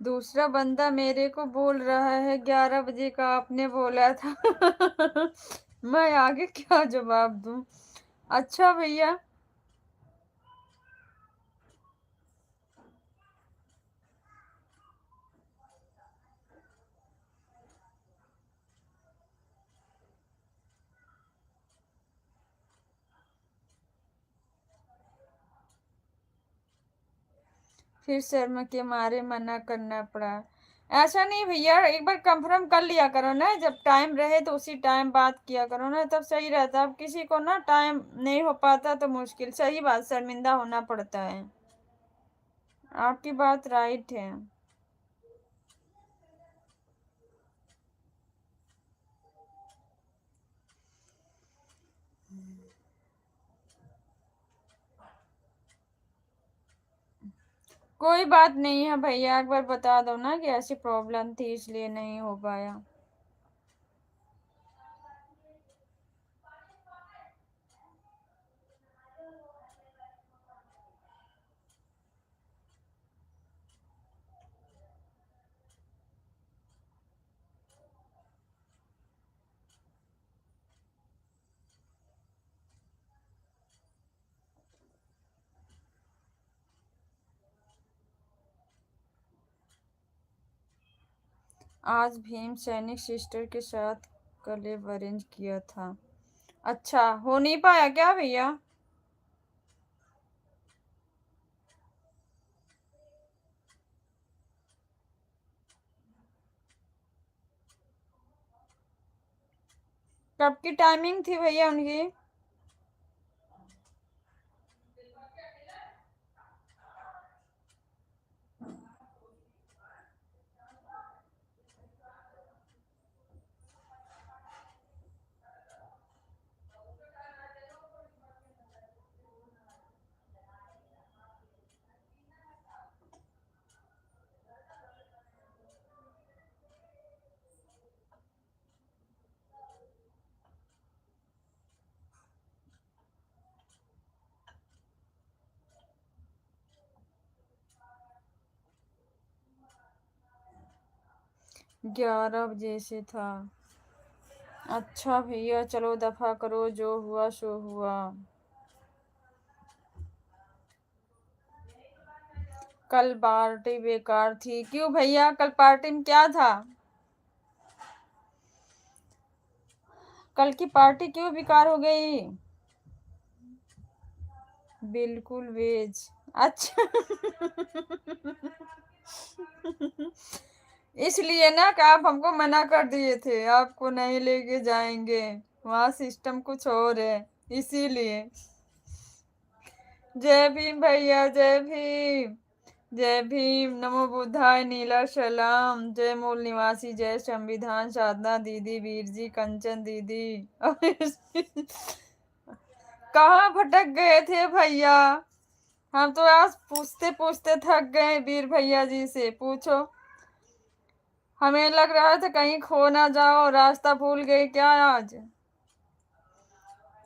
दूसरा बंदा मेरे को बोल रहा है 11 बजे का आपने बोला था। मैं आगे क्या जवाब दूं? अच्छा भैया, फिर शर्म के मारे मना करना पड़ा। ऐसा नहीं भैया, एक बार कंफर्म कर लिया करो ना, जब टाइम रहे तो उसी टाइम बात किया करो ना, तब सही रहता। अब किसी को ना टाइम नहीं हो पाता तो मुश्किल, सही बात, शर्मिंदा होना पड़ता है। आपकी बात राइट है। कोई बात नहीं है भैया, एक बार बता दो ना कि ऐसी प्रॉब्लम थी इसलिए नहीं हो पाया। आज भीम सैनिक सिस्टर के साथ कलेब अरेंज किया था। अच्छा, हो नहीं पाया क्या भैया? कब की टाइमिंग थी भैया उनकी? ग्यारह बजे से था। अच्छा भैया, चलो दफा करो, जो हुआ सो हुआ। कल पार्टी बेकार थी। क्यों भैया, कल पार्टी में क्या था? कल की पार्टी क्यों बेकार हो गई? बिल्कुल वेज। अच्छा। इसलिए ना कि आप हमको मना कर दिए थे, आपको नहीं लेके जाएंगे, वहाँ सिस्टम कुछ और है, इसीलिए। जय भीम भैया, जय भीम। जय भीम, नमो बुद्धाय, नीला सलाम, जय मूल निवासी, जय संविधान, साधना दीदी, वीर जी, कंचन दीदी। कहाँ भटक गए थे भैया? हम तो आज पूछते पूछते थक गए वीर भैया जी से, पूछो। हमें लग रहा था कहीं खो ना जाओ, रास्ता भूल गए क्या आज?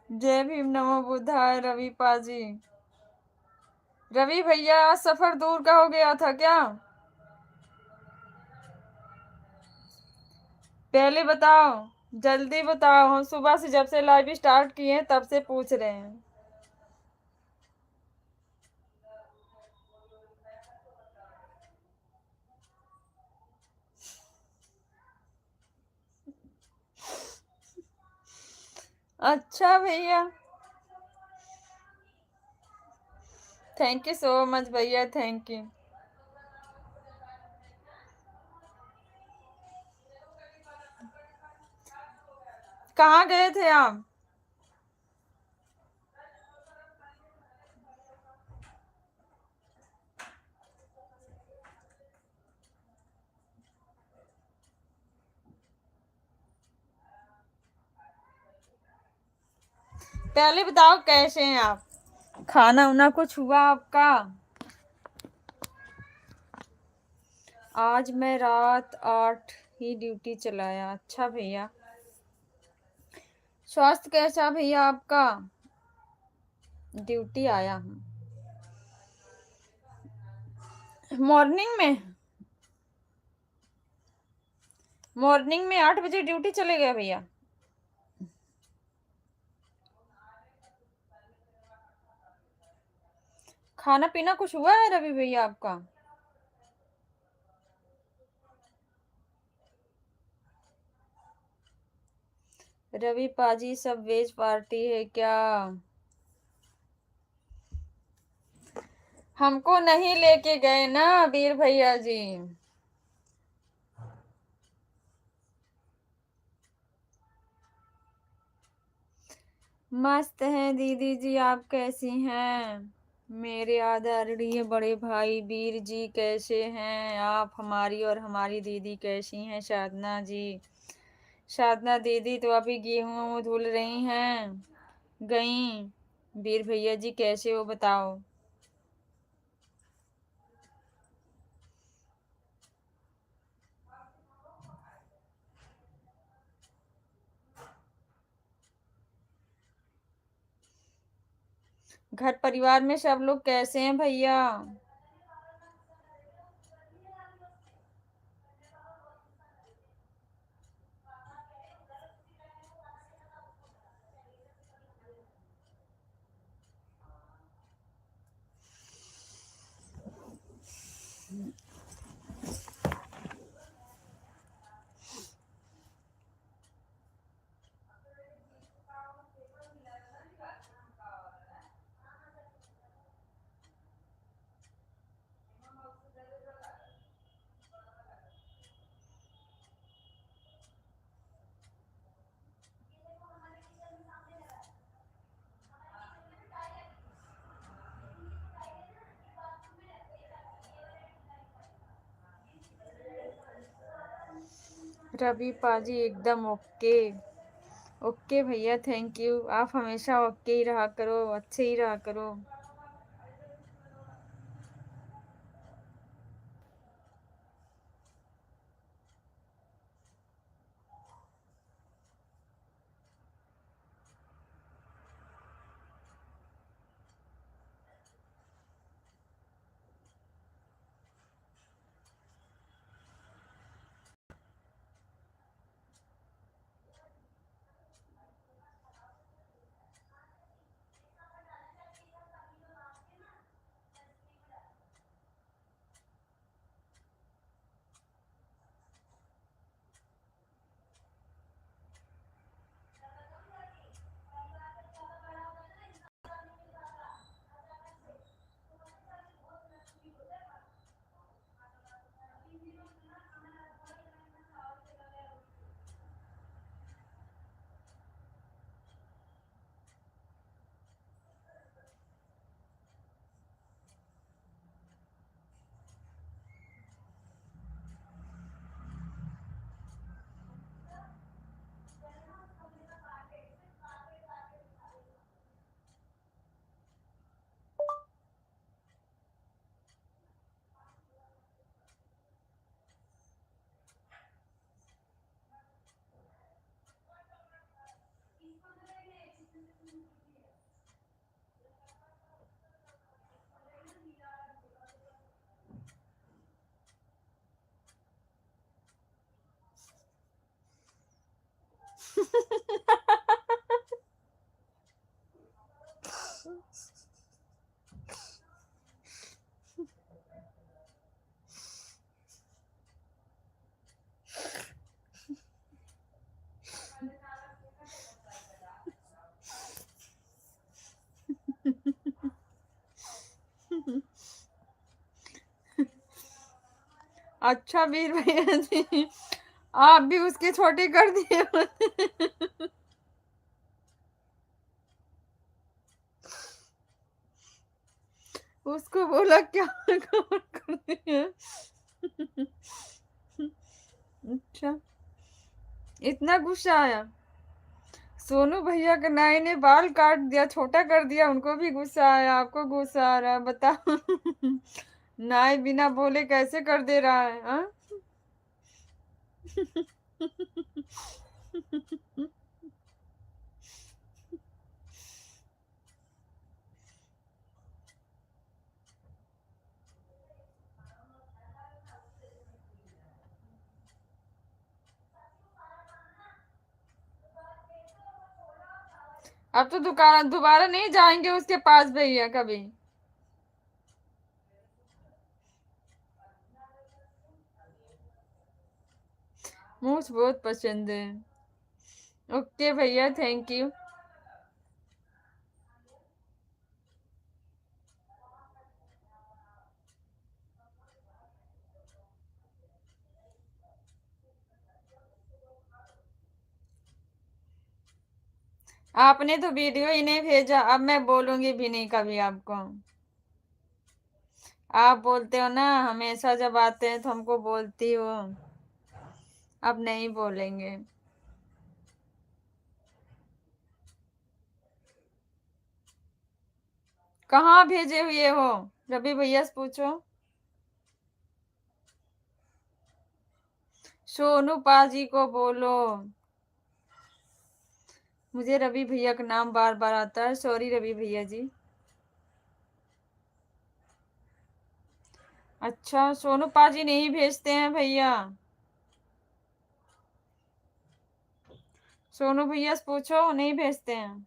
जय भीम, नमो बुद्धाय, रवि पाजी। रवि भैया, आज सफर दूर का हो गया था क्या? पहले बताओ, जल्दी बताओ, हम सुबह से जब से लाइव स्टार्ट किए हैं तब से पूछ रहे हैं। अच्छा भैया, थैंक यू सो मच भैया, थैंक यू। कहाँ गए थे आप? पहले बताओ कैसे हैं आप? खाना उना कुछ हुआ आपका? आज मैं रात 8 ही ड्यूटी चलाया। अच्छा भैया, स्वास्थ्य कैसा भैया आपका? ड्यूटी आया हूँ मॉर्निंग में। मॉर्निंग में 8 बजे ड्यूटी चले गए भैया। खाना पीना कुछ हुआ है रवि भैया आपका? रवि पाजी सब वेज पार्टी है क्या? हमको नहीं लेके गए ना वीर भैया जी। मस्त हैं दीदी जी, आप कैसी हैं? मेरे आदरणीय बड़े भाई वीर जी कैसे हैं आप? हमारी और हमारी दीदी कैसी हैं साधना जी? साधना दीदी तो अभी गेहूं धुल रही हैं, गई। वीर भैया जी कैसे हो बताओ? घर परिवार में सब लोग कैसे हैं भैया? रवि पाजी एकदम ओके। ओके भैया, थैंक यू। आप हमेशा ओके ही रहा करो, अच्छे ही रहा करो। अच्छा वीर भैया जी, आप भी उसके छोटे कर दिए होते। उसको बोला क्या कवर कर दिया। अच्छा, इतना गुस्सा आया? सोनू भैया का नाई ने बाल काट दिया, छोटा कर दिया, उनको भी गुस्सा आया, आपको गुस्सा आ रहा है? बताओ। नाई बिना बोले कैसे कर दे रहा है? हाँ। अब तो दुकान दोबारा नहीं जाएंगे उसके पास भैया कभी। मुझे बहुत पसंद है। ओके भैया, थैंक यू। आपने तो वीडियो ही नहीं भेजा, अब मैं बोलूंगी भी नहीं कभी आपको। आप बोलते हो ना हमेशा, जब आते हैं तो हमको बोलती हो। अब नहीं बोलेंगे। कहाँ भेजे हुए हो? रवि भैया से पूछो। सोनू पाजी को बोलो। मुझे रवि भैया का नाम बार बार आता है, सॉरी रवि भैया जी। अच्छा, सोनू पाजी नहीं भेजते हैं भैया। सोनू भैया से पूछो, नहीं भेजते हैं।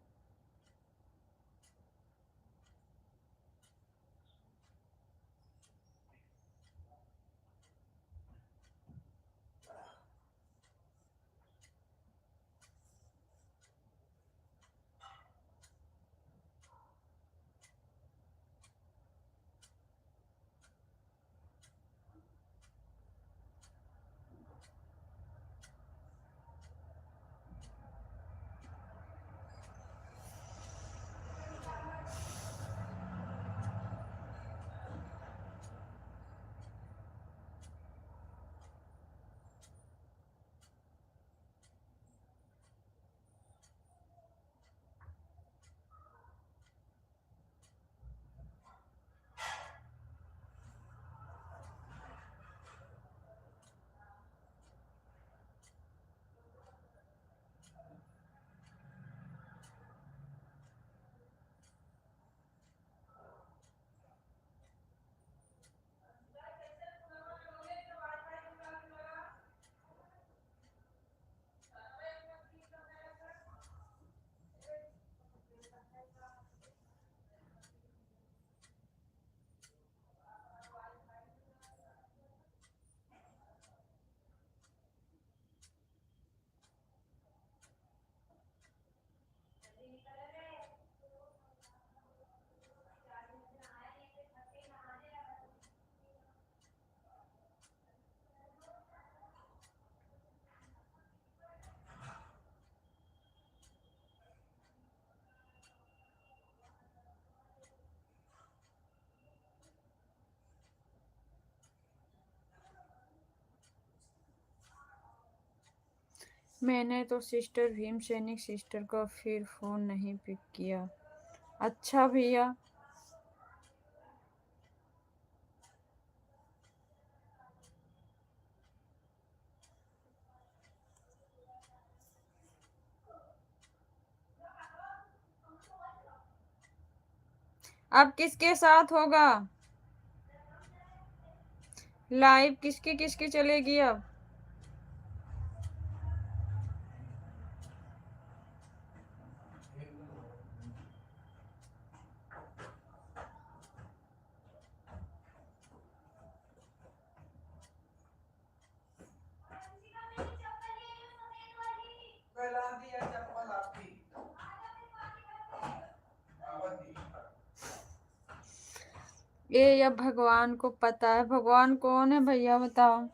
मैंने तो सिस्टर भीम सैनिक सिस्टर का फिर फोन नहीं पिक किया। अच्छा भैया। अब किसके साथ होगा लाइव? किसकी किसकी चलेगी अब? ये अब भगवान को पता है। भगवान कौन है भैया बताओ?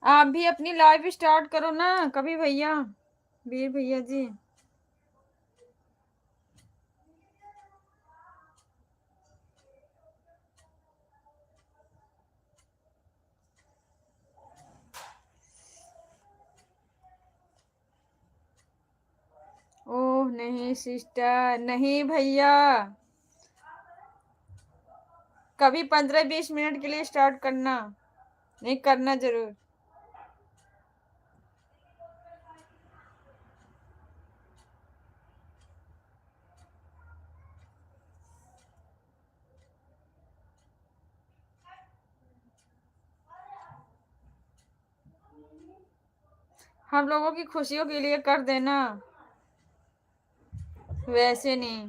आप भी अपनी लाइफ स्टार्ट करो ना कभी भैया, वीर भैया जी। ओह नहीं सिस्टर, नहीं भैया। कभी 15-20 मिनट के लिए स्टार्ट करना। नहीं करना जरूर। हम लोगों की खुशियों के लिए कर देना, वैसे नहीं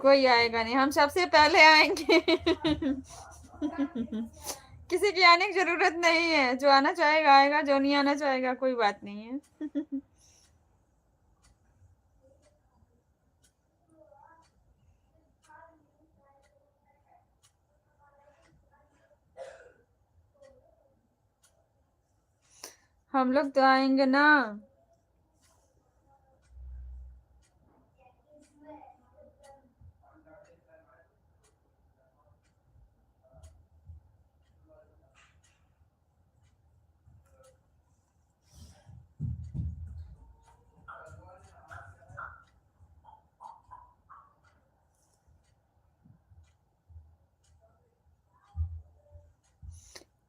कोई आएगा नहीं, हम सबसे पहले आएंगे। किसी की आने की जरूरत नहीं है, जो आना चाहेगा आएगा, जो नहीं आना चाहेगा कोई बात नहीं है। हम लोग तो आएंगे ना।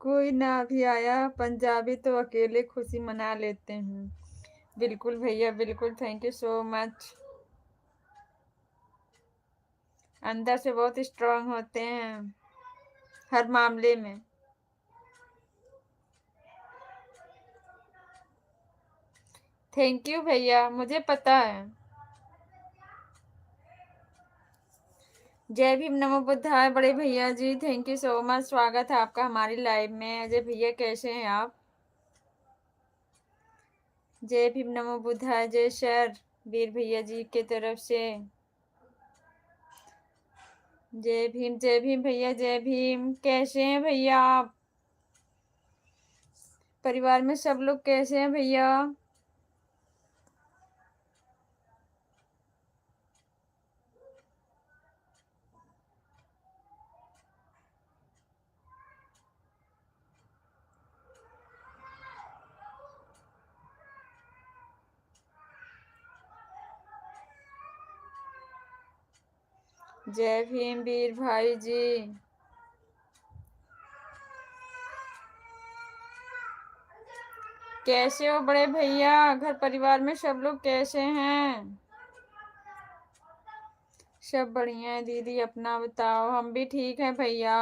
कोई ना भी आया, पंजाबी तो अकेले खुशी मना लेते हैं। बिल्कुल भैया बिल्कुल, थैंक यू सो मच। अंदर से बहुत स्ट्रांग होते हैं हर मामले में। थैंक यू भैया, मुझे पता है। जय भीम, नमो बुद्धाय बड़े भैया जी, थैंक यू सो मच। स्वागत है आपका हमारी लाइव में। अजय भैया कैसे हैं आप? जय भीम, नमो बुद्धाय, जय सर वीर भैया जी के तरफ से। जय भीम भैया, जय भीम। कैसे हैं भैया आप? परिवार में सब लोग कैसे हैं भैया? जय भीम वीर भाई जी। कैसे हो बड़े भैया? घर परिवार में सब लोग कैसे हैं? सब बढ़िया है दीदी, अपना बताओ। हम भी ठीक हैं भैया,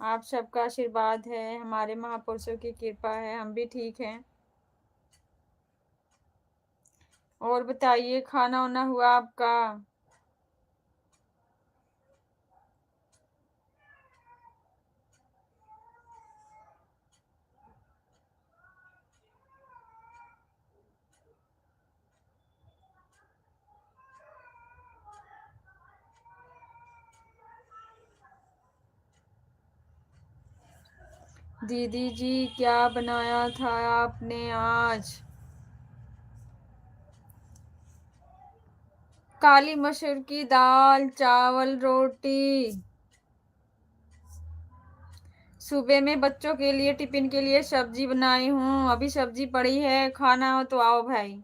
आप सबका आशीर्वाद है, हमारे महापुरुषों की कृपा है, हम भी ठीक हैं। और बताइए, खाना वाना हुआ आपका? दीदी जी क्या बनाया था आपने आज? काली मसूर की दाल, चावल, रोटी। सुबह में बच्चों के लिए टिफिन के लिए सब्जी बनाई हूँ, अभी सब्जी पड़ी है, खाना हो तो आओ भाई,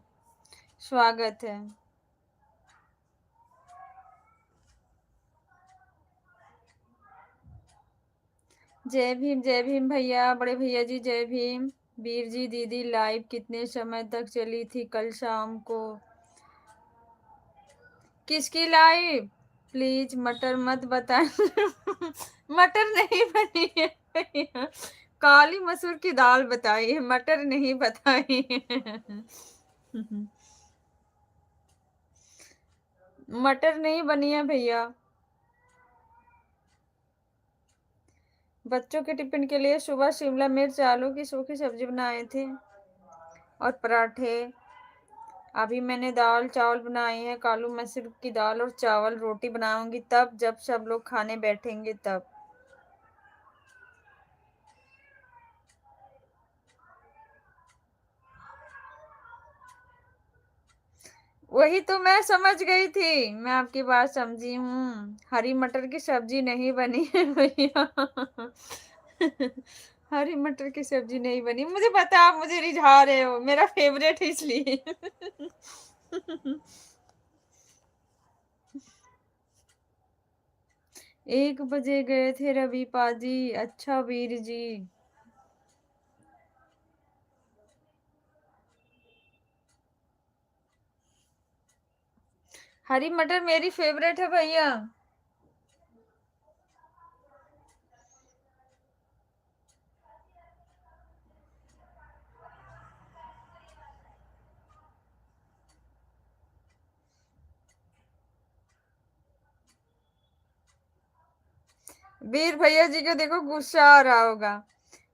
स्वागत है। जय भीम भैया, बड़े भैया जी जय भीम। वीर जी दीदी लाइव कितने समय तक चली थी कल शाम को? किसकी लाइव? प्लीज मटर मत बताएं। मटर नहीं बनी है भैया, काली मसूर की दाल बताई है, मटर नहीं बताई है। मटर नहीं बनी है भैया। बच्चों के टिफिन के लिए सुबह शिमला मिर्च आलू की सूखी सब्जी बनाए थे और पराठे। अभी मैंने दाल चावल बनाए हैं, काली मसूर की दाल और चावल, रोटी बनाऊंगी तब, जब सब लोग खाने बैठेंगे तब। वही तो मैं समझ गई थी, मैं आपकी बात समझी हूँ। हरी मटर की सब्जी नहीं बनी है भैया। हरी मटर की सब्जी नहीं बनी, मुझे पता, आप मुझे रिझा रहे हो, मेरा फेवरेट है इसलिए। 1 बजे गए थे रवि पाजी। अच्छा वीर जी। हरी मटर मेरी फेवरेट है भैया। वीर भैया जी को देखो गुस्सा आ रहा होगा,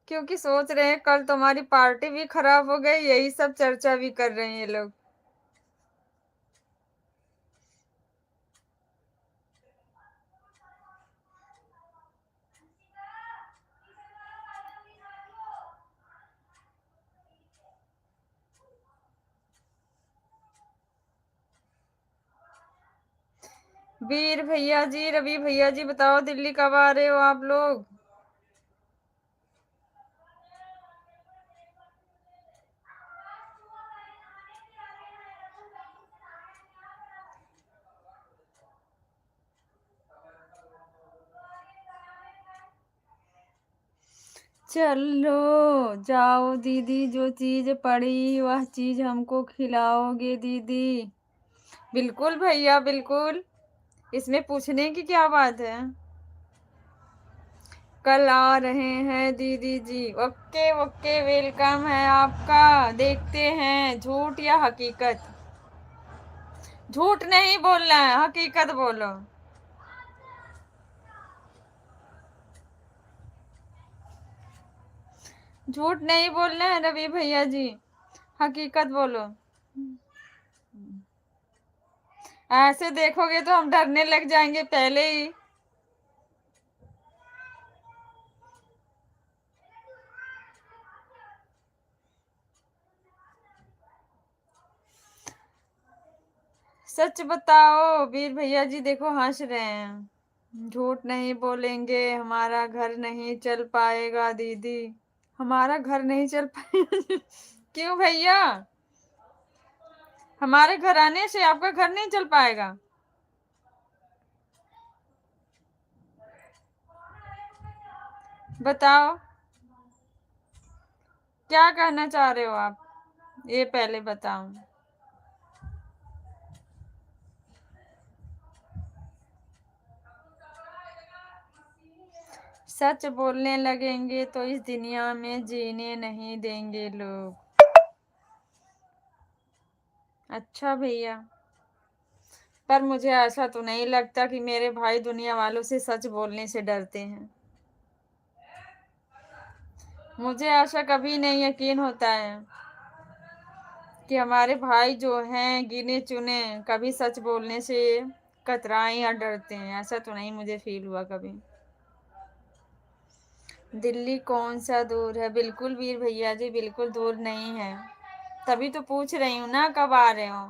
क्योंकि सोच रहे हैं कल तुम्हारी पार्टी भी खराब हो गई, यही सब चर्चा भी कर रहे हैं ये लोग। वीर भैया जी, रवि भैया जी, बताओ दिल्ली कब आ रहे हो आप लोग? चलो जाओ दीदी, जो चीज पड़ी वह चीज हमको खिलाओगे दीदी? बिल्कुल भैया बिल्कुल, इसमें पूछने की क्या बात है। कल आ रहे हैं दीदी जी। ओके ओके, वेलकम है आपका। देखते हैं झूठ या हकीकत। झूठ नहीं बोलना है, हकीकत बोलो। झूठ नहीं बोलना है रवि भैया जी, हकीकत बोलो। ऐसे देखोगे तो हम डरने लग जाएंगे पहले ही। सच बताओ वीर भैया जी, देखो हंस रहे हैं। झूठ नहीं बोलेंगे, हमारा घर नहीं चल पाएगा दीदी। हमारा घर नहीं चल पाएगा क्यों भैया? हमारे घर आने से आपका घर नहीं चल पाएगा? बताओ क्या कहना चाह रहे हो आप, ये पहले बताओ। सच बोलने लगेंगे तो इस दुनिया में जीने नहीं देंगे लोग। अच्छा भैया, पर मुझे ऐसा तो नहीं लगता कि मेरे भाई दुनिया वालों से सच बोलने से डरते हैं। मुझे ऐसा कभी नहीं यकीन होता है कि हमारे भाई जो हैं गिने चुने कभी सच बोलने से कतराए या डरते हैं। ऐसा तो नहीं मुझे फील हुआ कभी। दिल्ली कौन सा दूर है? बिल्कुल वीर भैया जी, बिल्कुल दूर नहीं है, तभी तो पूछ रही हूँ ना कब आ रहे हो।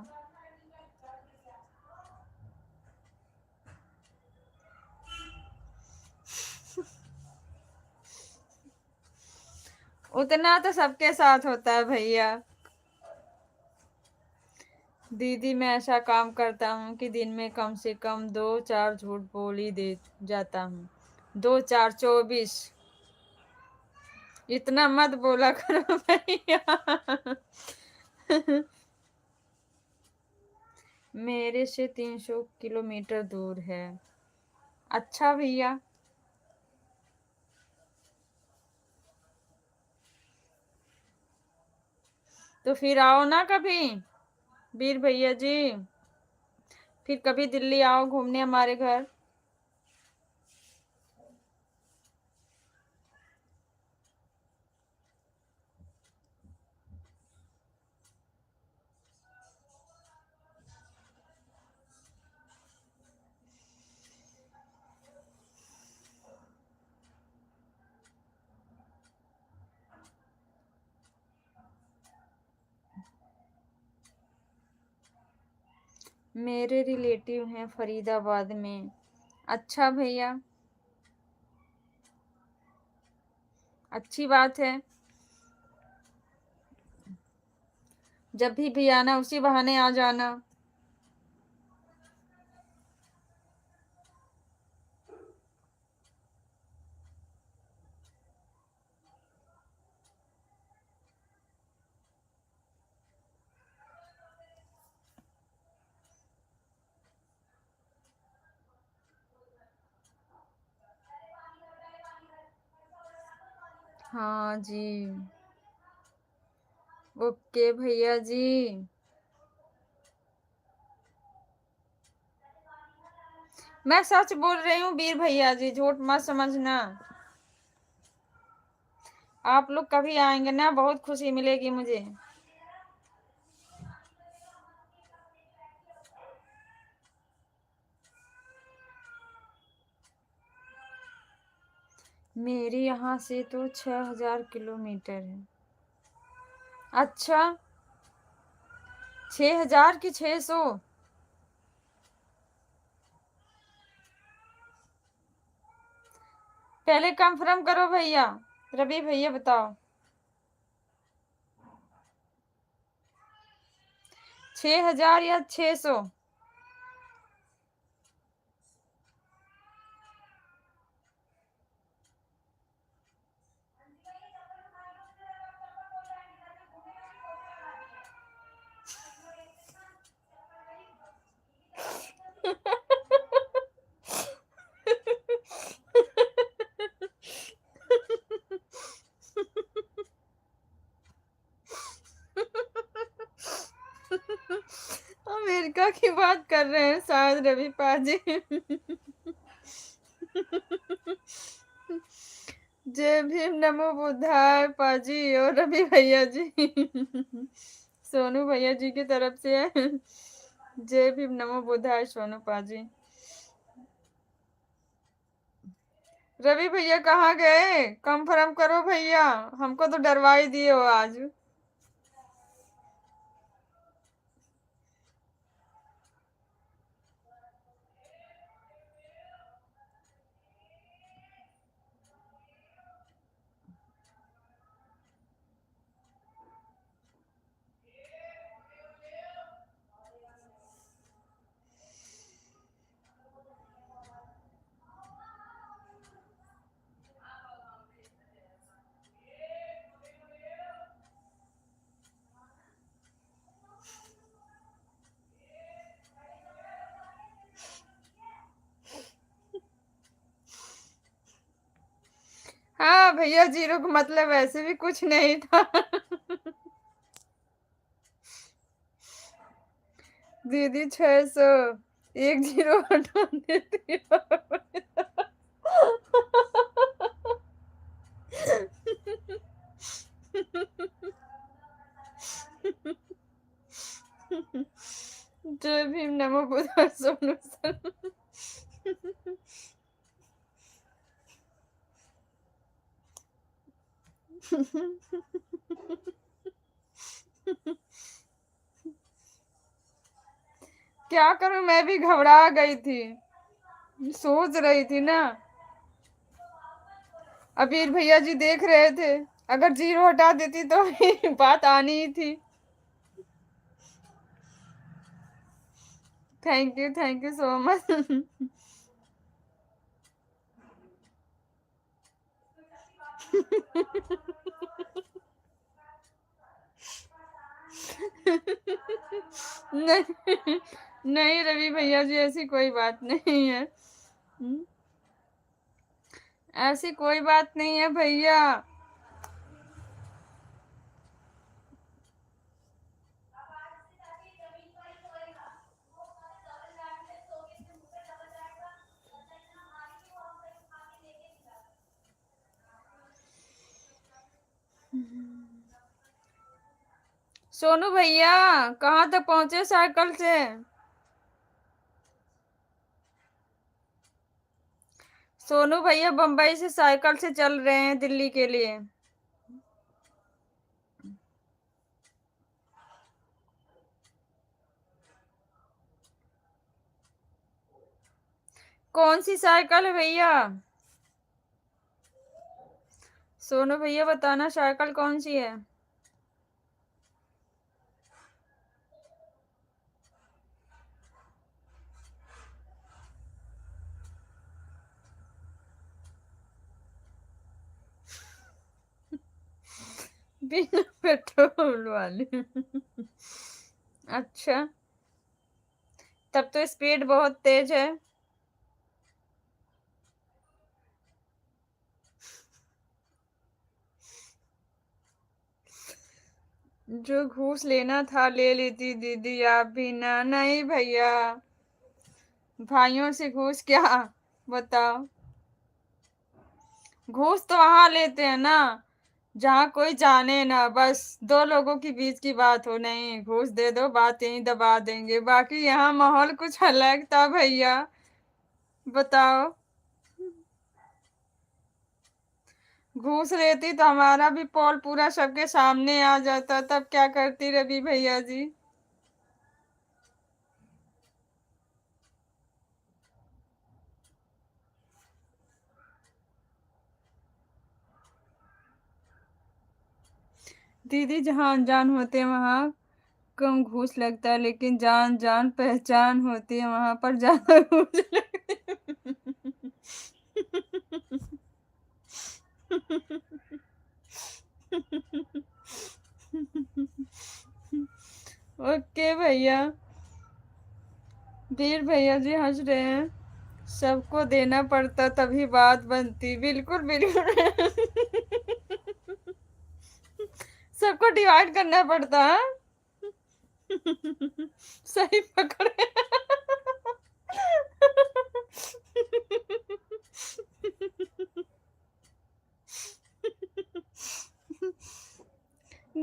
उतना तो सबके साथ होता है भैया। दीदी मैं ऐसा काम करता हूँ कि दिन में कम से कम 2-4 झूठ बोल ही दे जाता हूँ। 2-4 24। इतना मत बोला करो भैया मेरे से 300 किलोमीटर दूर है। अच्छा भैया, तो फिर आओ ना कभी वीर भैया जी, फिर कभी दिल्ली आओ घूमने हमारे घर। मेरे रिलेटिव हैं फरीदाबाद में। अच्छा भैया, अच्छी बात है। जब भी आना उसी बहाने आ जाना। हाँ जी। ओके भैया जी। मैं सच बोल रही हूँ वीर भैया जी, झूठ मत समझना। आप लोग कभी आएंगे ना, बहुत खुशी मिलेगी मुझे। मेरे यहाँ से तो 6000 किलोमीटर है। अच्छा, 6000 की 600? पहले कंफर्म करो भैया, रवि भैया बताओ। 6000 या 600? अमेरिका की बात कर रहे हैं शायद रवि पाजी। जय भीम नमो बुद्धाय पाजी और रवि भैया जी। सोनू भैया जी की तरफ से है। जय भीम नमो बुद्धाय सोनू पाजी। रवि भैया कहाँ गए? कंफर्म करो भैया, हमको तो डरवा ही दिए हो आज। हाँ भैया, जीरो का मतलब वैसे भी कुछ नहीं था। दीदी 600, एक जीरो हटा देती हो। जय भीम नमो बुद्धाय सोनू सर। क्या करूं, मैं भी घबरा गई थी, सोच रही थी ना। अबीर भैया जी देख रहे थे, अगर जीरो हटा देती तो बात आनी ही थी। Thank you so much. नहीं नहीं रवि भैया जी, ऐसी कोई बात नहीं है। ऐसी कोई बात नहीं है भैया। सोनू भैया कहाँ तक पहुंचे साइकिल से? सोनू भैया बम्बई से साइकिल से चल रहे हैं दिल्ली के लिए। कौन सी साइकिल है भैया? सोनू भैया बताना, साइकिल कौन सी है? बिना पेट्रोल वाली। अच्छा, तब तो स्पीड बहुत तेज है। जो घूस लेना था ले लेती दीदी, आप भी ना। नहीं भैया, भाइयों से घूस क्या, बताओ। घूस तो वहां लेते हैं ना जहाँ कोई जाने ना, बस दो लोगों के बीच की बात हो, नहीं घूस दे दो बात यहीं दबा देंगे। बाकी यहाँ माहौल कुछ अलग था भैया, बताओ। घूस लेती तो हमारा भी पोल पूरा सबके सामने आ जाता, तब क्या करती रवि भैया जी। दीदी जहाँ अनजान होते हैं वहां कम घूस लगता है, लेकिन जान जान पहचान होती है वहां पर ज्यादा घूस लगता है। ओके भैया। वीर भैया जी हंस रहे हैं। सबको देना पड़ता तभी बात बनती, बिल्कुल बिल्कुल। सबको डिवाइड करना पड़ता है। सही पकड़े।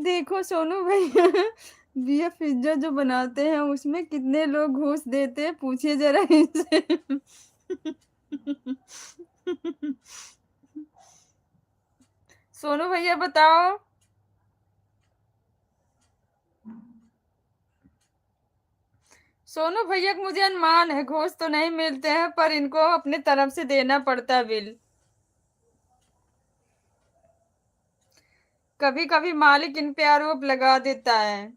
देखो सोनू भैया, बीएफ पिज्जा जो बनाते हैं उसमें कितने लोग घूस देते हैं, पूछिए जरा इनसे। सोनू भैया बताओ। सोनू भैया को मुझे अनुमान है घूस तो नहीं मिलते हैं, पर इनको अपने तरफ से देना पड़ता है बिल। कभी कभी मालिक इन पे आरोप लगा देता है,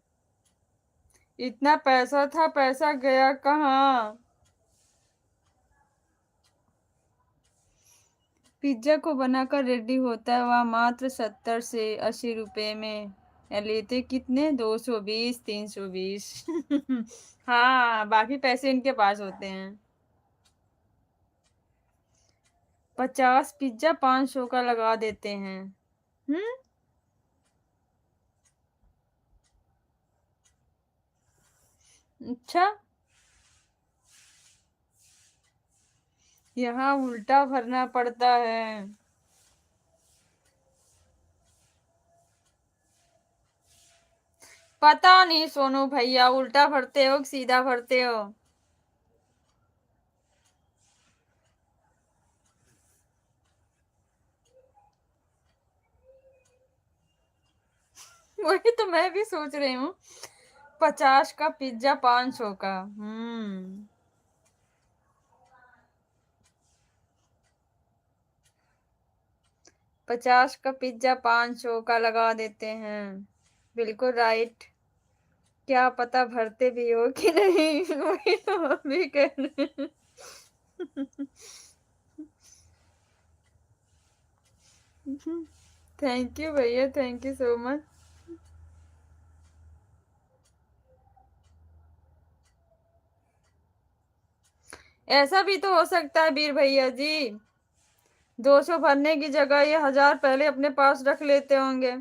इतना पैसा था पैसा गया कहाँ। पिज्जा को बनाकर रेडी होता है वह मात्र 70 से 80 रुपए में। या लेते कितने, 220 320। हाँ बाकी पैसे इनके पास होते हैं। 50 पिज्जा 500 का लगा देते हैं। हम्म। अच्छा, यहाँ उल्टा भरना पड़ता है। पता नहीं सोनू भैया, उल्टा भरते हो कि सीधा भरते हो। वही तो मैं भी सोच रही हूँ, 50 का पिज्जा 500 का। 50 का पिज्जा 500 का लगा देते हैं, बिल्कुल राइट। क्या पता भरते भी हो कि नहीं। वही तो हम भी कह रहे हैं। थैंक यू भैया, थैंक यू सो मच। ऐसा भी तो हो सकता है वीर भैया जी, 200 भरने की जगह ये 1000 पहले अपने पास रख लेते होंगे।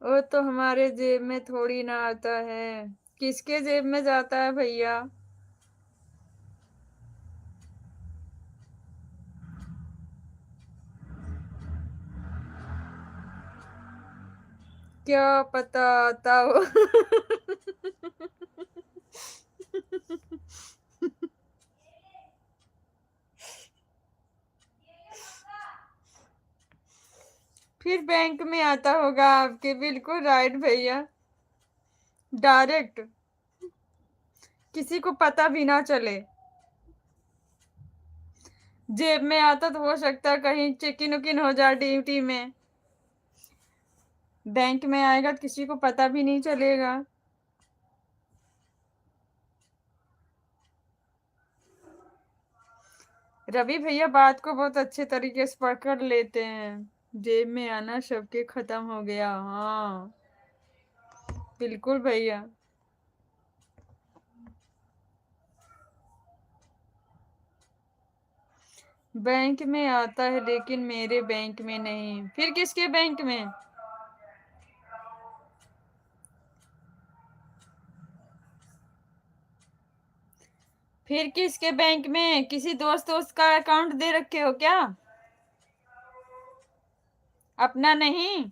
वो तो हमारे जेब में थोड़ी ना आता है, किसके जेब में जाता है भैया। क्या पता आता हो। फिर बैंक में आता होगा आपके, बिल्कुल राइट भैया। डायरेक्ट, किसी को पता भी ना चले। जेब में आता तो हो सकता है कहीं चेकिन उकिन हो जाए ड्यूटी में, बैंक में आएगा तो किसी को पता भी नहीं चलेगा। रवि भैया बात को बहुत अच्छे तरीके से पकड़ लेते हैं, जेब में आना सबके खत्म हो गया। हाँ बिल्कुल भैया। बैंक में आता है लेकिन मेरे बैंक में नहीं। फिर किसके बैंक में? फिर किसके बैंक में? किसी दोस्त दोस्त का अकाउंट दे रखे हो क्या? अपना नहीं?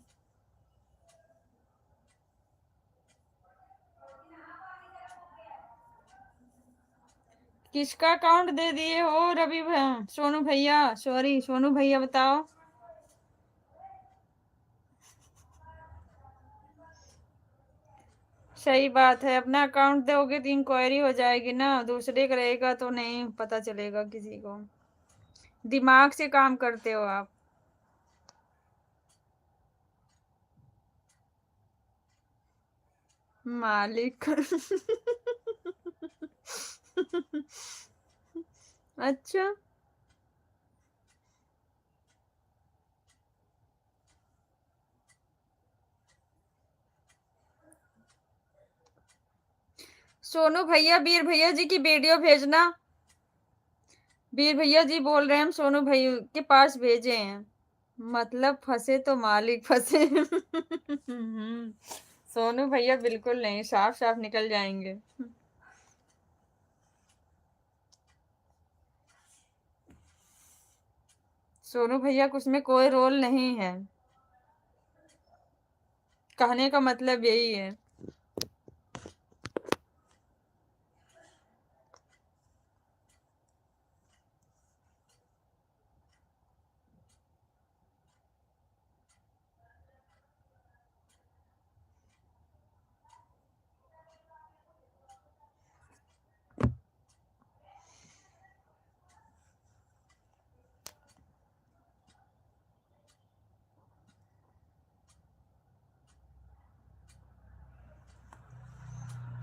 किसका अकाउंट दे दिए हो रवि सोनू भैया, सॉरी सोनू भैया बताओ। सही बात है, अपना अकाउंट दोगे तो इंक्वायरी हो जाएगी ना, दूसरे का रहेगा तो नहीं पता चलेगा किसी को। दिमाग से काम करते हो आप। मालिक। अच्छा। सोनू भैया वीर भैया जी की वीडियो भेजना। वीर भैया जी बोल रहे हैं हम सोनू भैया के पास भेजे हैं। मतलब फंसे तो मालिक फंसे। सोनू भैया बिल्कुल नहीं, साफ साफ निकल जाएंगे। सोनू भैया को उसमें कोई रोल नहीं है। कहने का मतलब यही है।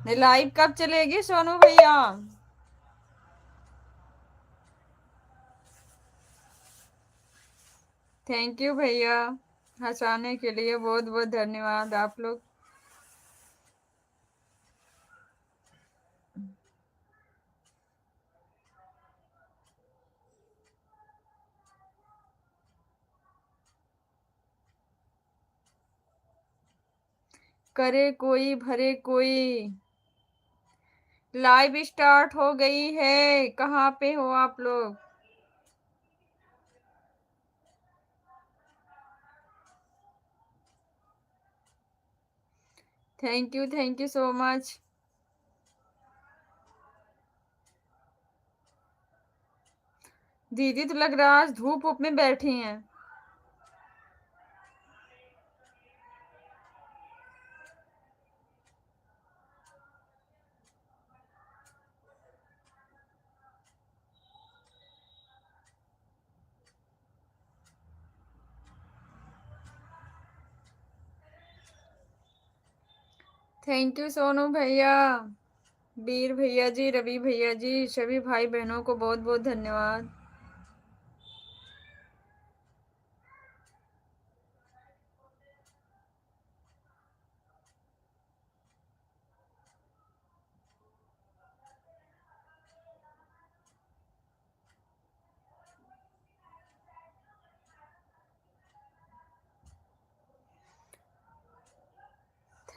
लाइव कब चलेगी सोनू भैया? थैंक यू भैया, हंसाने के लिए बहुत बहुत धन्यवाद आप लोग। करे कोई भरे कोई। लाइव स्टार्ट हो गई है, कहाँ पे हो आप लोग? Thank you so much. दीदी तो लग रहा है आज धूप उप में बैठी हैं। थैंक यू सोनू भैया, वीर भैया जी, रवि भैया जी, सभी भाई बहनों को बहुत बहुत धन्यवाद।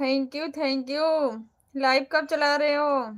Thank you. लाइव कब चला रहे हो?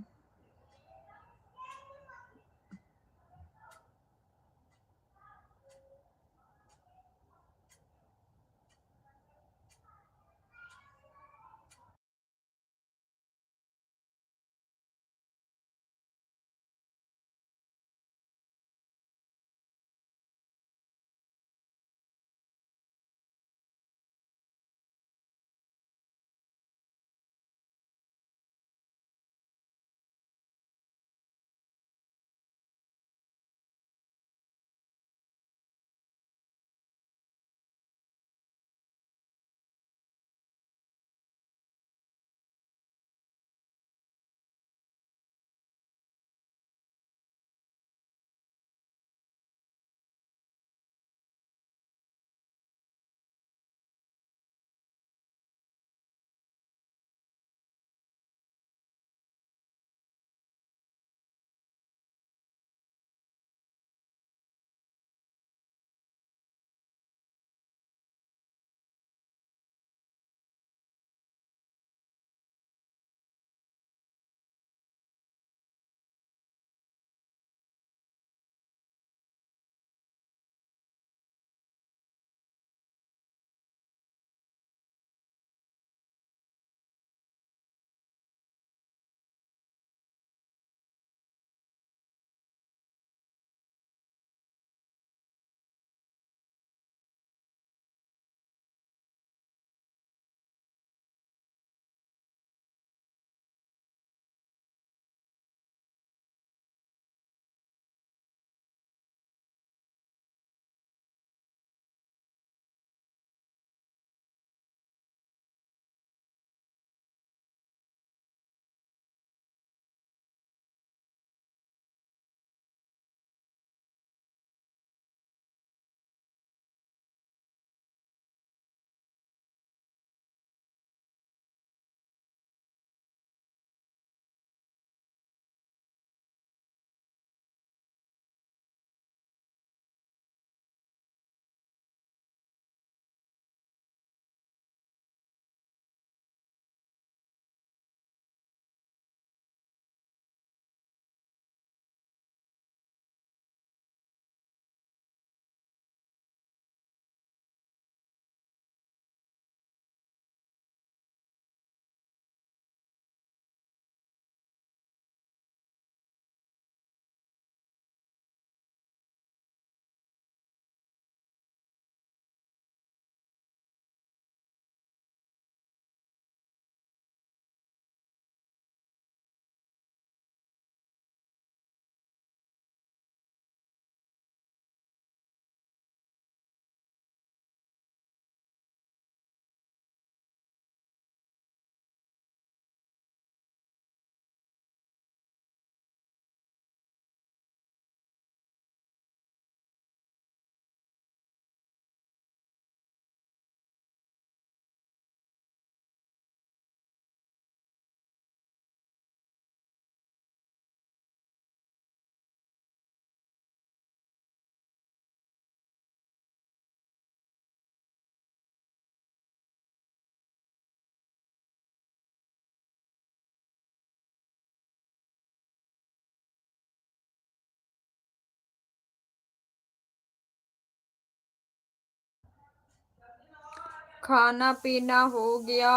खाना पीना हो गया।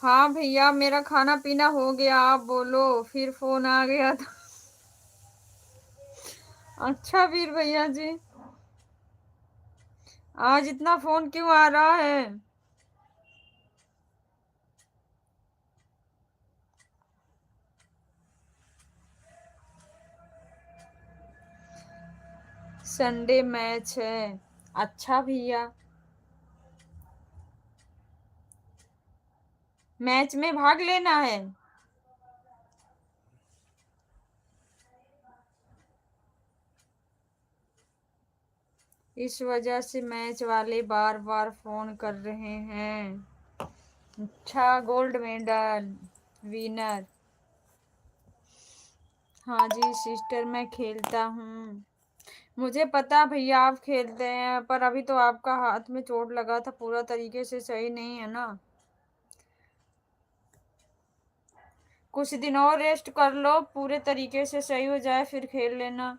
हाँ भैया मेरा खाना पीना हो गया, आप बोलो। फिर फोन आ गया था। अच्छा वीर भैया जी, आज इतना फोन क्यों आ रहा है? संडे मैच है। अच्छा भैया, मैच में भाग लेना है। इस वजह से मैच वाले बार बार फोन कर रहे हैं। अच्छा, गोल्ड मेडल विनर। हाँ जी सिस्टर, मैं खेलता हूँ। मुझे पता भैया आप खेलते हैं, पर अभी तो आपका हाथ में चोट लगा था, पूरा तरीके से सही नहीं है ना। कुछ दिन और रेस्ट कर लो, पूरे तरीके से सही हो जाए फिर खेल लेना।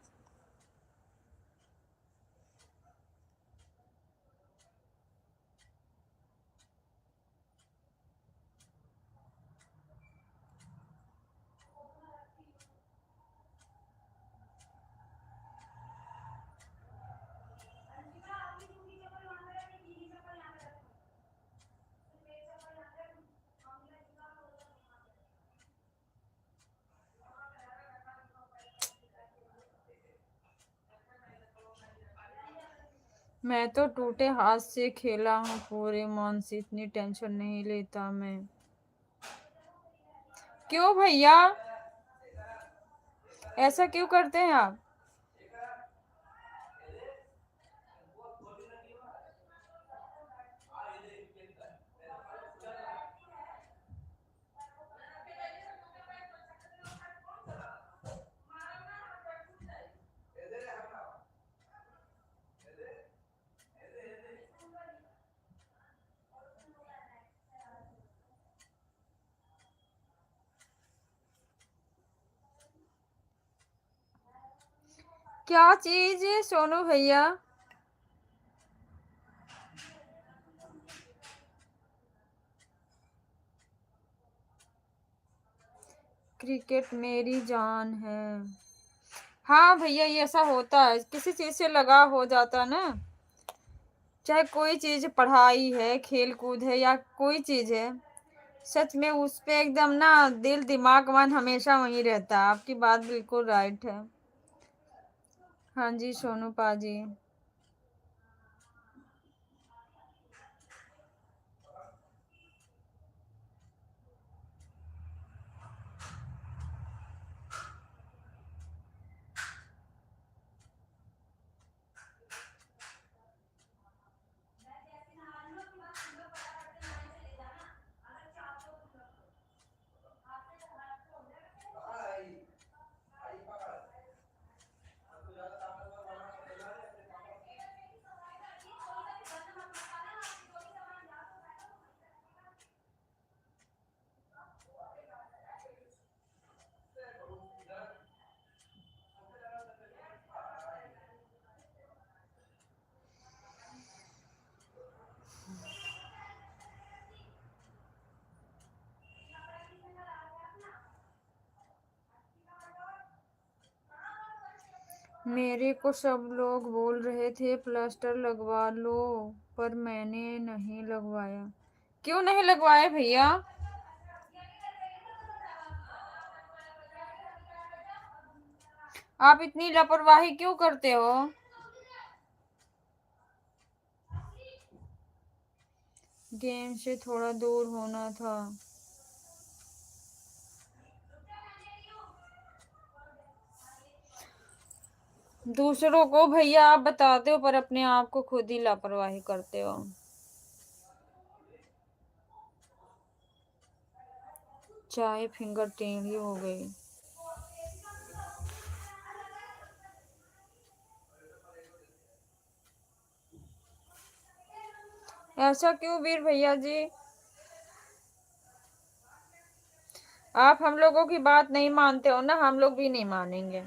मैं तो टूटे हाथ से खेला हूँ पूरे मन से, इतनी टेंशन नहीं लेता मैं। क्यों भैया, ऐसा क्यों करते हैं आप? क्या चीज है सोनू भैया? क्रिकेट मेरी जान है। हाँ भैया, ये ऐसा होता है, किसी चीज से लगाव हो जाता है ना। चाहे कोई चीज, पढ़ाई है, खेल कूद है, या कोई चीज है, सच में उस पे एकदम ना दिल दिमाग मन हमेशा वहीं रहता है। आपकी बात बिल्कुल राइट है। हाँ जी सोनू पाजी। मेरे को सब लोग बोल रहे थे प्लास्टर लगवा लो, पर मैंने नहीं लगवाया। क्यों नहीं लगवाए भैया? आप इतनी लापरवाही क्यों करते हो? गेम से थोड़ा दूर होना था। दूसरों को भैया आप बताते हो, पर अपने आप को खुद ही लापरवाही करते हो। चाय फिंगर टेढ़ी हो गई। ऐसा क्यों वीर भैया जी? आप हम लोगों की बात नहीं मानते हो ना, हम लोग भी नहीं मानेंगे।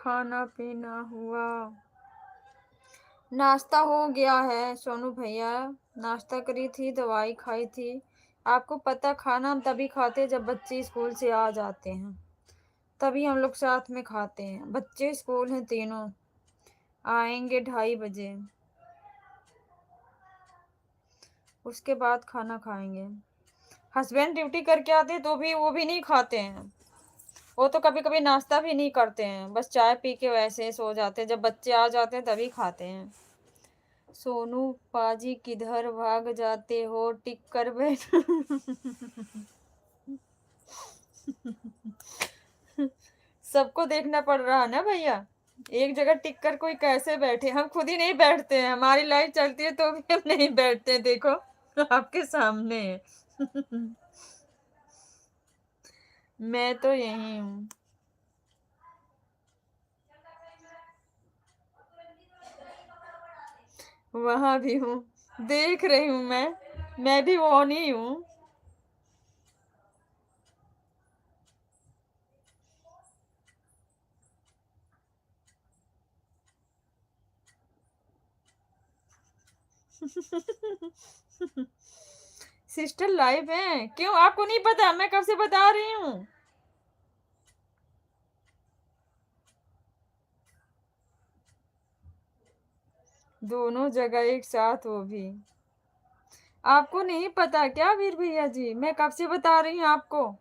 खाना पीना हुआ? नाश्ता हो गया है सोनू भैया। नाश्ता करी थी, दवाई खाई थी। आपको पता, खाना हम तभी खाते जब बच्चे स्कूल से आ जाते हैं, तभी हम लोग साथ में खाते हैं। बच्चे स्कूल हैं तीनों, आएंगे 2:30 बजे, उसके बाद खाना खाएंगे। हस्बैंड ड्यूटी करके आते तो भी वो भी नहीं खाते हैं। वो तो कभी कभी नाश्ता भी नहीं करते हैं, बस चाय पी के वैसे ही सो जाते हैं। जब बच्चे आ जाते हैं तभी खाते हैं। सोनू पाजी किधर भाग जाते हो, टिक कर बैठ। सबको देखना पड़ रहा है ना भैया, एक जगह टिक कर कोई कैसे बैठे। हम खुद ही नहीं बैठते हैं, हमारी लाइफ चलती है तो भी हम नहीं बैठते। देखो आपके सामने है। मैं तो यही हूँ, वहां भी हूँ, देख रही हूँ मैं भी वो नहीं हूँ। सिस्टर लाइव है, क्यों आपको नहीं पता? मैं कब से बता रही हूँ। दोनों जगह एक साथ, वो भी आपको नहीं पता क्या वीर भैया जी? मैं कब से बता रही हूँ आपको।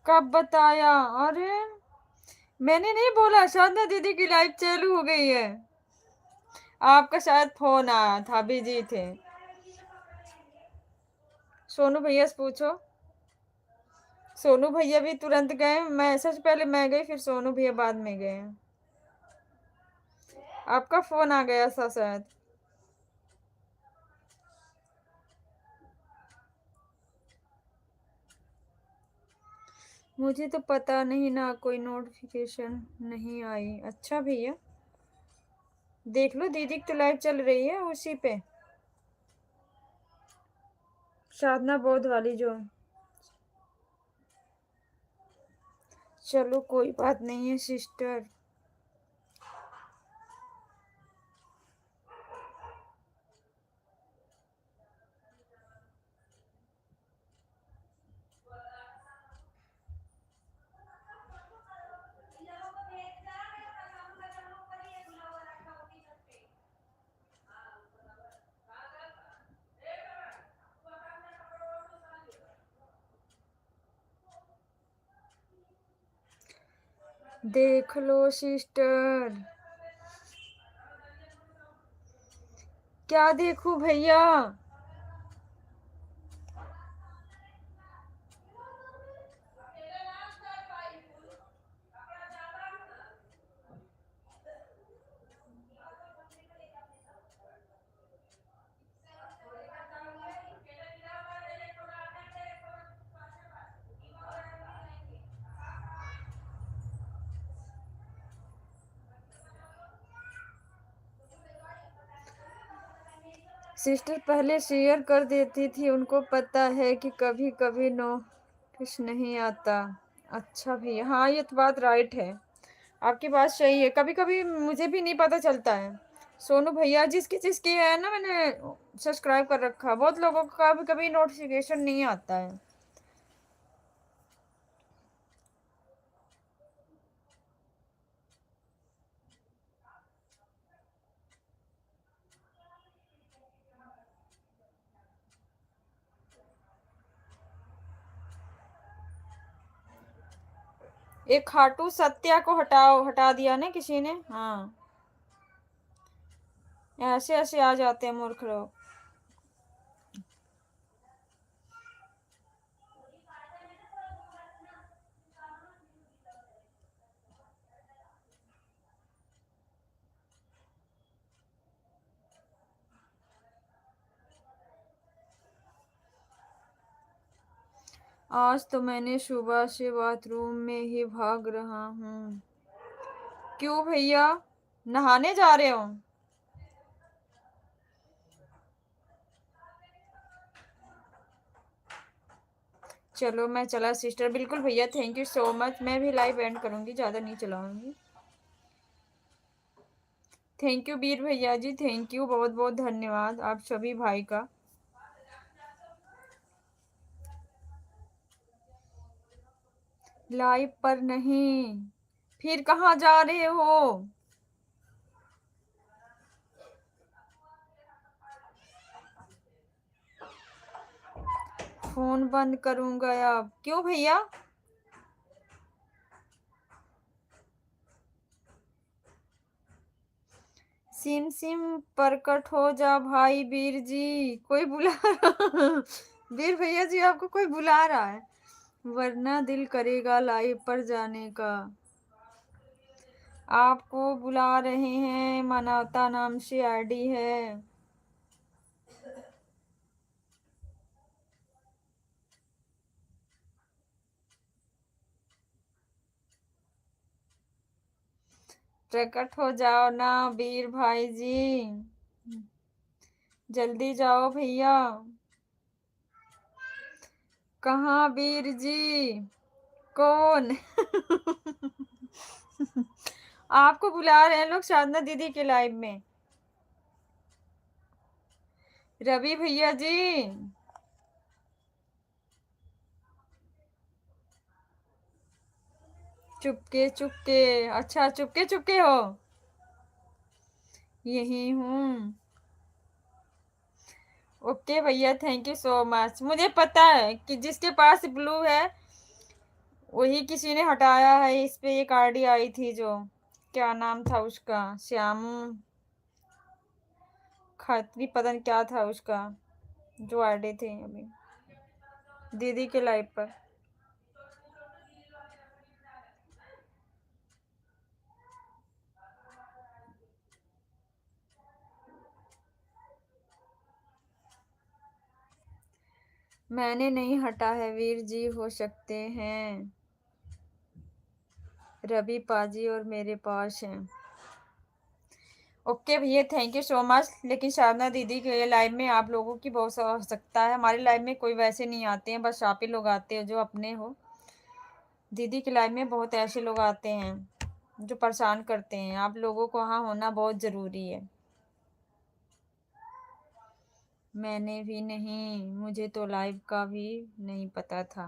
कब बताया? अरे मैंने नहीं बोला, साधना दीदी की लाइव चालू हो गई है। आपका शायद फोन आया था, बिजी थे। सोनू भैया से पूछो। सोनू भैया भी तुरंत गए, मैं सबसे पहले मैं गई, फिर सोनू भैया बाद में गए। आपका फोन आ गया था शायद। मुझे तो पता नहीं ना, कोई नोटिफिकेशन नहीं आई। अच्छा भैया देख लो, दीदी की तो लाइव चल रही है उसी पे, साधना बौद्ध वाली जो। चलो कोई बात नहीं है सिस्टर। देख लो सिस्टर। क्या देखूं भैया? सिस्टर पहले शेयर कर देती थी, उनको पता है कि कभी कभी नोटिस नहीं आता। अच्छा भैया, हाँ ये तो बात राइट है, आपकी बात सही है। कभी कभी मुझे भी नहीं पता चलता है। सोनू भैया जिसकी जिसकी है ना, मैंने सब्सक्राइब कर रखा, बहुत लोगों का कभी कभी नोटिफिकेशन नहीं आता है। एक खाटू सत्या को हटा दिया ना किसी ने। हाँ ऐसे ऐसे आ जाते हैं मूर्ख लोग। आज तो मैंने सुबह से बाथरूम में ही भाग रहा हूँ। क्यों भैया? नहाने जा रहे हो? चलो मैं चला सिस्टर। बिल्कुल भैया, थैंक यू सो मच। मैं भी लाइव एंड करूंगी, ज़्यादा नहीं चलाऊंगी। थैंक यू वीर भैया जी, थैंक यू, बहुत बहुत धन्यवाद आप सभी भाई का। लाइव पर नहीं, फिर कहाँ जा रहे हो? फोन बंद करूंगा अब। क्यों भैया? सिम सिम प्रकट हो जा भाई वीर जी, कोई बुला रहा वीर भैया जी आपको कोई बुला रहा है, वरना दिल करेगा लाइव पर जाने का। आपको बुला रहे हैं, मानवता नाम से आईडी है। प्रकट हो जाओ ना वीर भाई जी, जल्दी जाओ भैया। कहाँ वीर जी? कौन? आपको बुला रहे हैं लोग साधना दीदी के लाइव में। रवि भैया जी, चुपके चुपके। अच्छा, चुपके चुपके हो? यही हूँ। ओके भैया, थैंक यू सो मच। मुझे पता है कि जिसके पास ब्लू है वही किसी ने हटाया है। इस पे एक आईडी आई थी, जो क्या नाम था उसका, श्यामू खत्री, पता नहीं क्या था उसका, जो आईडी थे अभी दीदी के लाइव पर। मैंने नहीं हटा है वीर जी, हो सकते हैं रवि पाजी और मेरे पास हैं। ओके भैया, थैंक यू सो मच। लेकिन शारदा दीदी के लाइव में आप लोगों की बहुत आवश्यकता है। हमारे लाइव में कोई वैसे नहीं आते हैं, बस आप ही लोग आते हैं जो अपने हो। दीदी के लाइव में बहुत ऐसे लोग आते हैं जो परेशान करते हैं। आप लोगों को वहाँ होना बहुत ज़रूरी है। मैंने भी नहीं, मुझे तो लाइव का भी नहीं पता था।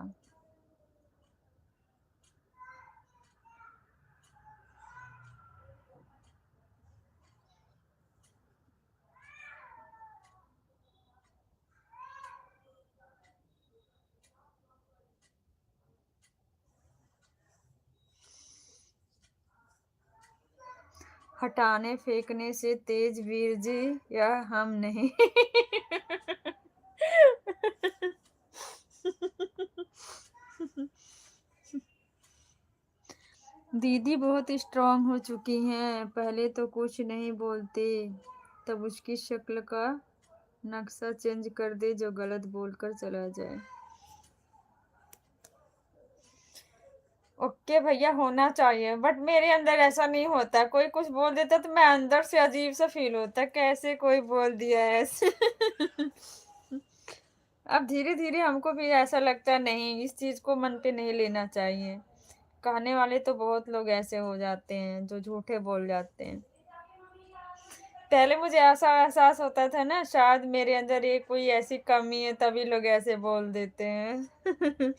हटाने फेंकने से तेज वीर जी, या हम नहीं। दीदी बहुत स्ट्रांग हो चुकी हैं, पहले तो कुछ नहीं बोलते, तब उसकी शक्ल का नक्शा चेंज कर दे जो गलत बोलकर चला जाए। ओके भैया, होना चाहिए, बट मेरे अंदर ऐसा नहीं होता। कोई कुछ बोल देता तो मैं अंदर से अजीब सा फील होता, कैसे कोई बोल दिया है ऐसे। अब धीरे धीरे हमको भी ऐसा लगता है, नहीं, इस चीज को मन पे नहीं लेना चाहिए। कहने वाले तो बहुत लोग ऐसे हो जाते हैं जो झूठे बोल जाते हैं। पहले मुझे ऐसा एहसास होता था ना, शायद मेरे अंदर ये कोई ऐसी कमी है तभी लोग ऐसे बोल देते हैं।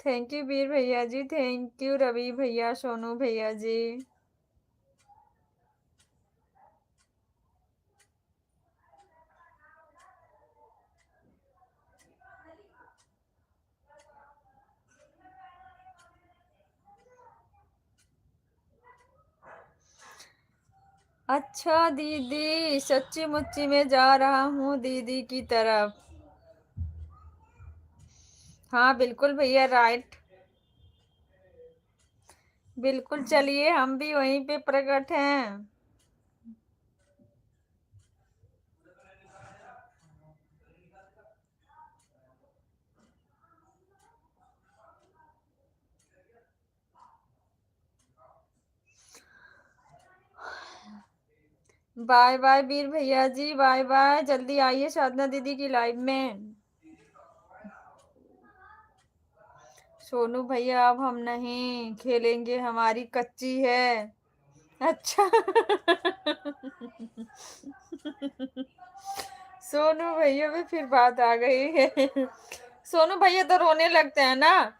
थैंक यू वीर भैया जी, थैंक यू रवि भैया, सोनू भैया जी। अच्छा दीदी, सच्ची मुच्ची में जा रहा हूँ दीदी की तरफ। हाँ बिल्कुल भैया, राइट। बिल्कुल, चलिए हम भी वहीं पे प्रकट हैं। बाय बाय वीर भैया जी, बाय बाय, जल्दी आइए साधना दीदी की लाइव में। सोनू भैया अब हम नहीं खेलेंगे, हमारी कच्ची है। अच्छा सोनू भैया में फिर बात आ गई है। सोनू भैया तो रोने लगते हैं ना।